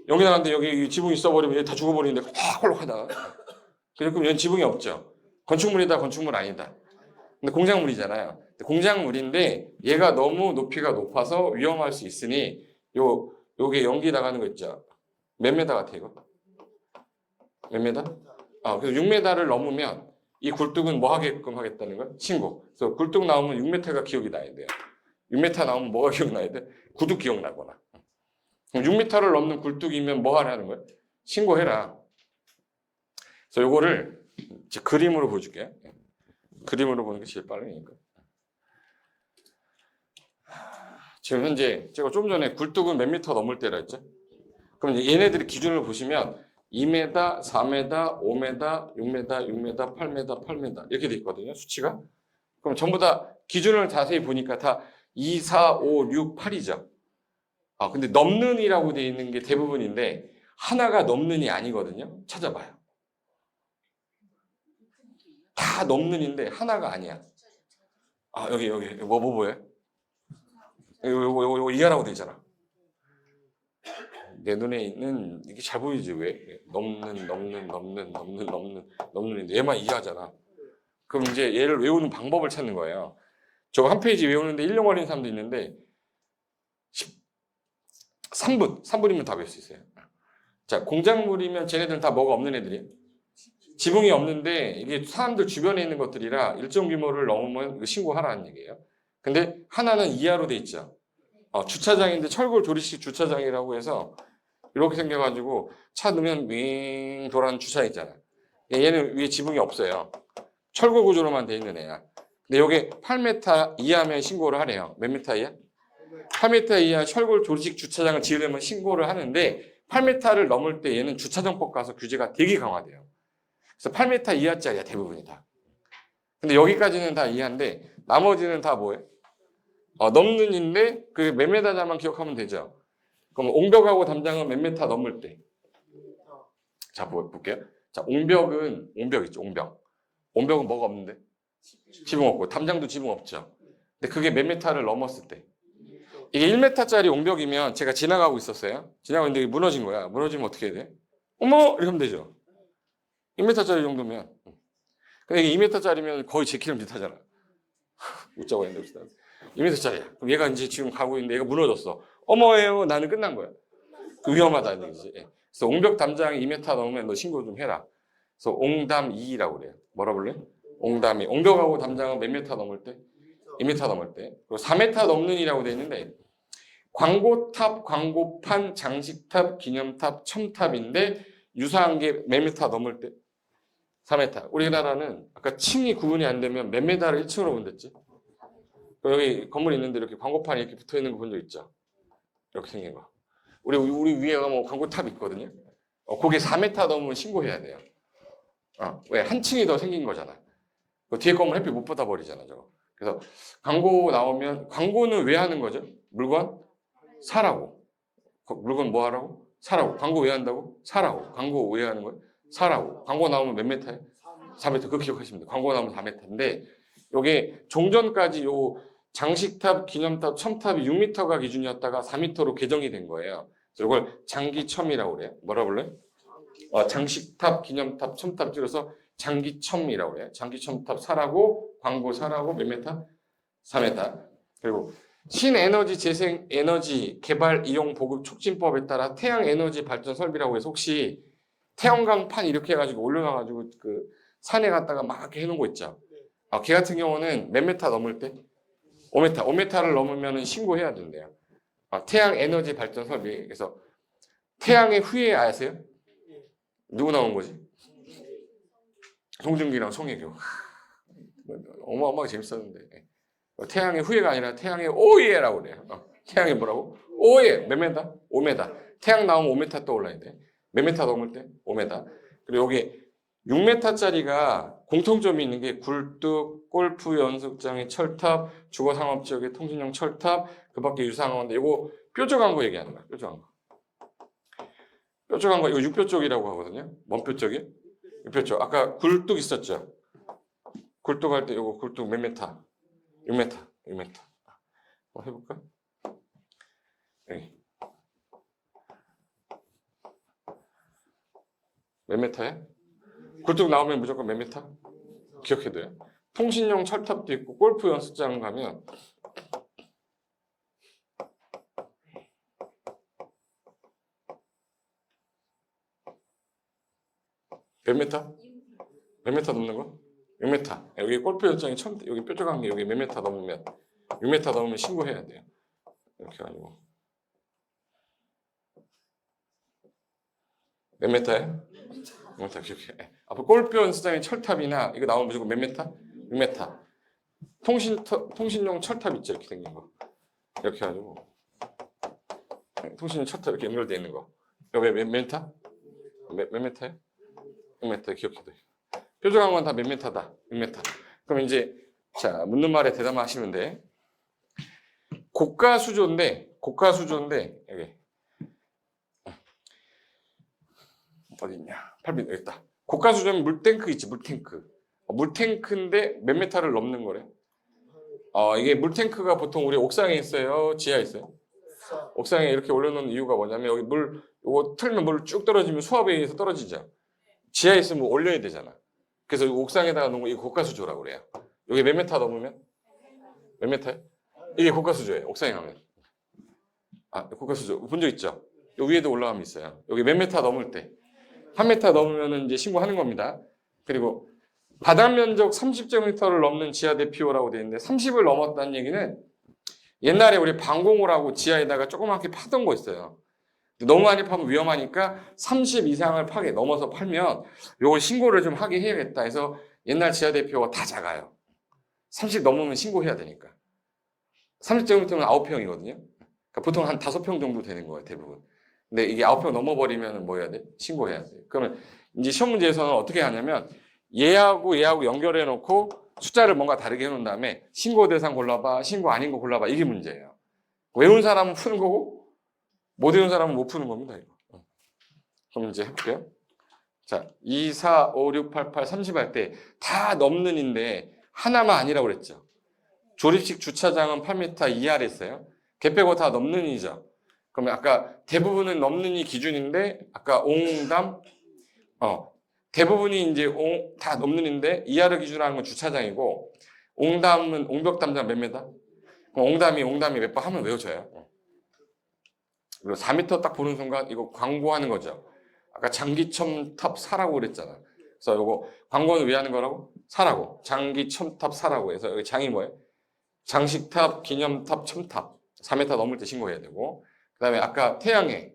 Speaker 1: 여기 나가는데 여기 지붕 있어버리면 얘 다 죽어버리는데 홀록하다. 그럼 얘는 지붕이 없죠. 건축물이다, 건축물 아니다. 근데 공작물이잖아요. 공작물인데 얘가 너무 높이가 높아서 위험할 수 있으니 요게 연기 나가는 거 있죠. 몇 메다 같아 이거? 몇 메다? 그래서 6m를 넘으면 이 굴뚝은 뭐 하게끔 하겠다는 거야? 신고. 그래서 굴뚝 나오면 6m가 기억이 나야 돼요. 6m 나오면 뭐가 기억나야 돼? 구두 기억나거나. 그럼 6m를 넘는 굴뚝이면 뭐 하라는 거야? 신고해라. 그래서 요거를 이제 그림으로 보여줄게요. 그림으로 보는 게 제일 빠르니까. 지금 현재 제가 좀 전에 굴뚝은 몇 미터 넘을 때라 했죠? 그럼 이제 얘네들의 기준을 보시면 2m, 4m, 5m, 6m, 6m, 8m, 8m 이렇게 돼 있거든요. 수치가. 그럼 전부 다 기준을 자세히 보니까 다 2, 4, 5, 6, 8이죠. 근데 넘는이라고 돼 있는 게 대부분인데 하나가 넘는이 아니거든요. 찾아봐요. 다 넘는인데 하나가 아니야. 여기 뭐 보여요? 이거 이하라고 돼 있잖아. 내 눈에 있는 이게 잘 보이지 왜? 넘는인데 얘만 이하잖아. 그럼 이제 얘를 외우는 방법을 찾는 거예요. 저거 한 페이지 외우는데 1년 걸리는 사람도 있는데 3분이면 다 외울 수 있어요. 자, 공작물이면 쟤네들은 다 뭐가 없는 애들이에요? 지붕이 없는데 이게 사람들 주변에 있는 것들이라 일정 규모를 넘으면 신고하라는 얘기예요. 근데 하나는 이하로 돼 있죠. 주차장인데 철골 조리식 주차장이라고 해서 이렇게 생겨가지고 차 넣으면 윙 돌아가는 주차장 있잖아. 얘는 위에 지붕이 없어요. 철골 구조로만 돼 있는 애야. 근데 여기 8m 이하면 신고를 하래요. 몇 미터 이하? 8m 이하 철골 조리식 주차장을 지으려면 신고를 하는데 8m를 넘을 때 얘는 주차장법 가서 규제가 되게 강화돼요. 그래서 8m 이하짜리야 대부분이 다. 근데 여기까지는 다 이하인데 나머지는 다 뭐예요? 넘는인데 그 몇 메다자만 기억하면 되죠. 그럼 옹벽하고 담장은 몇 메타 넘을 때? 자 볼게요. 자 옹벽 있죠. 옹벽은 뭐가 없는데? 지붕 없고 담장도 지붕 없죠. 근데 그게 몇 메타를 넘었을 때? 이게 1m짜리 옹벽이면 제가 지나가고 있었어요. 지나가는데 이게 무너진 거야. 무너지면 어떻게 해야 돼? 어머! 이러면 되죠. 1m짜리 정도면. 근데 이게 2m짜리면 거의 제 키름 비슷하잖아. 웃자고 했는데 2m짜리야. 그럼 얘가 이제 지금 가고 있는데 얘가 무너졌어. 어머예요. 나는 끝난 거야. 위험하다는 얘기지. 그래서 옹벽 담장이 2m 넘으면 너 신고 좀 해라. 그래서 옹담 2라고 그래요. 뭐라 불래? 옹담이. 옹벽하고 담장은 몇 미터 넘을 때? 2m 넘을 때. 그리고 4m 넘는이라고 돼 있는데 광고탑, 광고판, 장식탑, 기념탑, 첨탑인데 유사한 게 몇 미터 넘을 때? 4m. 우리나라는 아까 층이 구분이 안 되면 몇 미터를 1층으로 본댔지? 여기 건물이 있는데 이렇게 광고판이 이렇게 붙어 있는 거 본 적 있죠? 이렇게 생긴 거. 우리 위에가 뭐 광고탑 있거든요. 그게 4m 넘으면 신고해야 돼요. 왜? 한 층이 더 생긴 거잖아. 그 뒤에 건물 햇빛 못 받아 버리잖아, 저거. 그래서 광고 나오면 광고는 왜 하는 거죠? 물건 사라고. 물건 뭐 하라고? 사라고. 광고 왜 한다고? 사라고. 광고 왜 하는 거예요? 사라고. 광고 나오면 몇 메타예요? 4m. 그거 기억하시면 돼요. 광고 나오면 4m인데 요게 종전까지 요 장식탑, 기념탑, 첨탑이 6m가 기준이었다가 4m로 개정이 된 거예요. 그래서 이걸 장기첨이라고 그래요. 뭐라 불러요? 장식탑, 기념탑, 첨탑 줄여서 장기첨이라고 그래요. 장기첨탑 사라고, 광고 사라고 몇 메타? 4m. 그리고 신에너지 재생 에너지 개발 이용 보급 촉진법에 따라 태양 에너지 발전 설비라고 해서 혹시 태양광판 이렇게 해가지고 올려놔가지고 그 산에 갔다가 막 이렇게 해놓은 거 있죠. 걔 같은 경우는 몇 메타 넘을 때? 5m. 5m를 넘으면 신고해야 된대요. 태양 에너지 발전 설비. 그래서 태양의 후예 아세요? 누구 나온 거지? 송중기랑 송혜교. 어마어마하게 재밌었는데. 태양의 후예가 아니라 태양의 오예라고 그래요. 태양의 뭐라고? 오예. 몇 메타? 5m. 태양 나오면 5m 떠올라야 돼. 몇 메타 넘을 때? 5m. 그리고 여기 6m짜리가 공통점이 있는 게 굴뚝, 골프 연습장의 철탑, 주거상업지역의 통신용 철탑, 그 밖에 유사한 건데 이거 뾰족한 거 얘기하는 거야. 뾰족한 거. 뾰족한 거 이거 6뼈 쪽이라고 하거든요. 뭔 뼈 쪽이? 6뼈 쪽. 아까 굴뚝 있었죠. 굴뚝 할 때 이거 굴뚝 몇 메타? 6m. 6m. 한번 해볼까? 여기. 몇 메타야? 굴뚝 나오면 무조건 몇 메타? 기억해둬요. 통신용 철탑도 있고 골프 연습장 가면 몇 메타? 몇 메타 넘는 거? 6m. 여기 골프 연습장이 처음 여기 뾰족한 게 여기 몇 메타 넘으면 6m 넘으면 신고해야 돼요. 이렇게 가지고 몇 메타예요? 몇 메타 기억해. 앞으로 골프 연습장의 철탑이나 이거 나오면 무조건 몇 메타? 6메타. 통신용 철탑 있죠? 이렇게 생긴 거. 이렇게 해가지고 통신용 철탑 이렇게 연결되어 있는 거. 이거 몇 메타? 몇 메타예요? 6메타 기억해둬. 표준한 건 다 몇 메타다? 6메타. 그럼 이제 자 묻는 말에 대답하시면 돼. 고가 수조인데 여기 어디 있냐? 8빈 여기 있다. 고가 수조는 물탱크 있지, 물탱크. 물탱크인데 몇 메타를 넘는 거래? 이게 물탱크가 보통 우리 옥상에 있어요, 지하에 있어요? 옥상에 이렇게 올려놓은 이유가 뭐냐면 여기 물 이거 틀면 물 쭉 떨어지면 수압에 의해서 떨어지죠. 지하에 있으면 뭐 올려야 되잖아. 그래서 옥상에다가 놓은 거 이거 고가 수조라고 그래요. 여기 몇 메타 넘으면? 몇 메타요? 이게 고가 수조예요. 옥상에 가면. 고가 수조 본 적 있죠? 요 위에도 올라가면 있어요. 여기 몇 메타 넘을 때. 1m 넘으면 이제 신고하는 겁니다. 그리고 바닥 면적 30제곱미터를 넘는 지하 대피호라고 되어 있는데 30을 넘었다는 얘기는 옛날에 우리 방공호라고 지하에다가 조그맣게 파던 거 있어요. 너무 많이 파면 위험하니까 30 이상을 파게 넘어서 팔면 요걸 신고를 좀 하게 해야겠다 해서 옛날 지하 대피호가 다 작아요. 30 넘으면 신고해야 되니까. 30제곱미터는 9평이거든요. 그러니까 보통 한 5평 정도 되는 거예요, 대부분. 근데 이게 9평 넘어버리면 뭐 해야 돼? 신고해야 돼. 그러면 이제 시험 문제에서는 어떻게 하냐면 얘하고 연결해 놓고 숫자를 뭔가 다르게 해놓은 다음에 신고 대상 골라봐, 신고 아닌 거 골라봐. 이게 문제예요. 외운 사람은 푸는 거고 못 외운 사람은 못 푸는 겁니다. 이거. 그럼 이제 해볼게요. 자, 2, 4, 5, 6, 8, 8, 30 할 때 다 넘는 인데 하나만 아니라고 그랬죠. 조립식 주차장은 8m 이하를 했어요. 걔 빼고 다 넘는 이죠. 그러면 아까 대부분은 넘는 이 기준인데 아까 옹담 대부분이 이제 다 넘는 인데 이하를 기준으로 하는 건 주차장이고 옹담은 옹벽담장 몇 메다? 그럼 옹담이 몇 번 하면 외워져요. 그리고 4m 딱 보는 순간 이거 광고하는 거죠. 아까 장기첨탑 사라고 그랬잖아. 그래서 이거 광고는 왜 하는 거라고? 사라고. 장기첨탑 사라고 해서 여기 장이 뭐예요? 장식탑, 기념탑, 첨탑. 4m 넘을 때 신고해야 되고 그 다음에 아까 태양에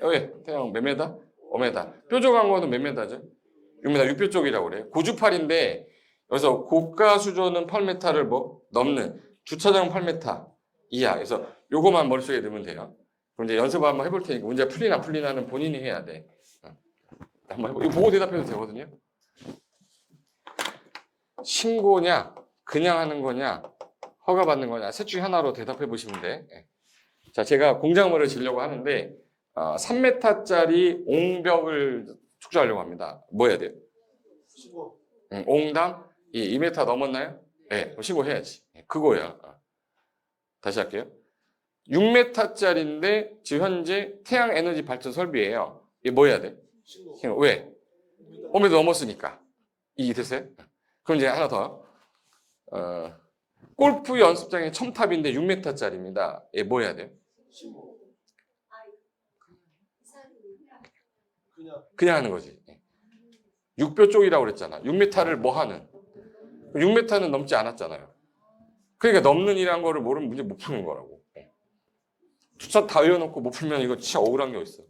Speaker 1: 여기 태양 몇 메다? 5m. 뾰족 광고는 몇 메다죠? 6m, 6표 쪽이라고 그래요. 고주팔인데 여기서 고가 수조는 8m를 뭐 넘는 주차장 8m 이하. 그래서 요거만 머릿속에 넣으면 돼요. 그럼 이제 연습을 한번 해볼 테니까 문제 풀리나 풀리나는 본인이 해야 돼. 한번 해보. 이거 보고 대답해도 되거든요. 신고냐, 그냥 하는 거냐, 허가받는 거냐, 셋 중에 하나로 대답해 보시면 돼. 자, 제가 공작물을 지려고 하는데 3m짜리 옹벽을 축조하려고 합니다. 뭐 해야 돼요?
Speaker 2: 신고.
Speaker 1: 옹담 2m 넘었나요? 네, 신고해야지. 그거야. 다시 할게요. 6m짜리인데 지금 현재 태양 에너지 발전 설비예요. 이게 뭐 해야 돼?
Speaker 2: 신고.
Speaker 1: 왜? 5m 넘었으니까. 이게 됐어요? 그럼 이제 하나 더. 골프 연습장의 첨탑인데 6m짜리입니다. 얘 뭐 해야 돼요?
Speaker 2: 신고.
Speaker 1: 그냥 하는 거지. 6표 쪽이라고 그랬잖아. 6m를 뭐 하는? 6m는 넘지 않았잖아요. 그러니까 넘는 이란 거를 모르면 문제 못 푸는 거라고. 주차 다 외워놓고 못 풀면 이거 진짜 억울한 게 있어.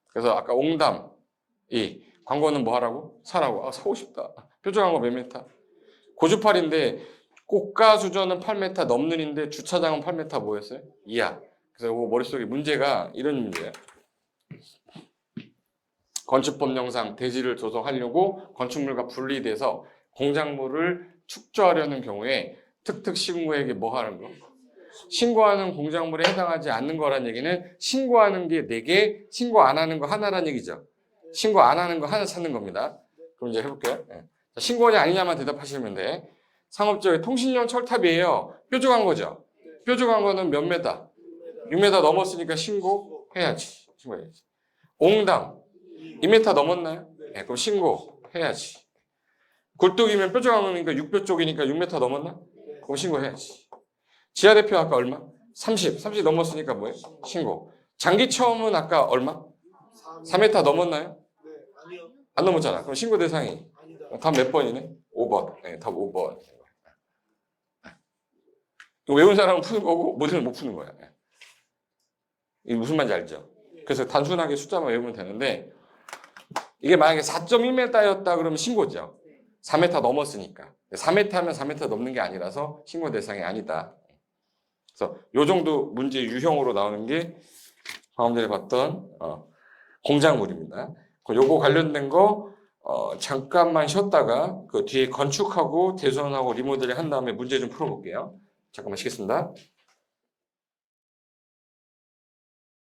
Speaker 1: 그래서 아까 옹담 광고는 뭐 하라고? 사라고. 사고 싶다. 표준 광고 몇 메타? 고주팔인데 고가 수조는 8m 넘는 인데 주차장은 8m 뭐였어요? 이하. 그래서 이거 머릿속에 문제가 이런 문제예요. 건축법령상 대지를 조성하려고 건축물과 분리돼서 공작물을 축조하려는 경우에 특특 신고에게 뭐 하는 거? 신고하는 공작물에 해당하지 않는 거란 얘기는 신고하는 게 4개, 신고 안 하는 거 하나란 얘기죠. 신고 안 하는 거 하나 찾는 겁니다. 그럼 이제 해볼게요. 신고냐 아니냐만 대답하시면 돼. 상업적인 통신용 철탑이에요. 뾰족한 거죠. 뾰족한 거는 몇 메다? 6m 넘었으니까 신고해야지. 신고해야지. 옹담 2m 넘었나요? 네, 그럼 신고해야지. 굴뚝이면 뾰족한 거니까 6표 쪽이니까 6m 넘었나? 그럼 신고해야지. 지하 대표 아까 얼마? 30 넘었으니까 뭐예요? 신고. 장기 처음은 아까 얼마? 4m 넘었나요?
Speaker 2: 네, 아니요.
Speaker 1: 안 넘었잖아. 그럼 신고 대상이
Speaker 2: 아니다.
Speaker 1: 답 몇 번이네? 5번. 네, 답 5번. 이거 외운 사람은 푸는 거고 못 외우면 못 푸는 거야. 이게 무슨 말인지 알죠? 그래서 단순하게 숫자만 외우면 되는데 이게 만약에 4.1m였다 그러면 신고죠. 4m 넘었으니까. 4m 하면 4m 넘는 게 아니라서 신고 대상이 아니다. 그래서 요 정도 문제 유형으로 나오는 게 방금 전에 봤던 공작물입니다. 요거 관련된 거 잠깐만 쉬었다가 그 뒤에 건축하고 대손하고 리모델링 한 다음에 문제 좀 풀어볼게요. 잠깐만 쉬겠습니다.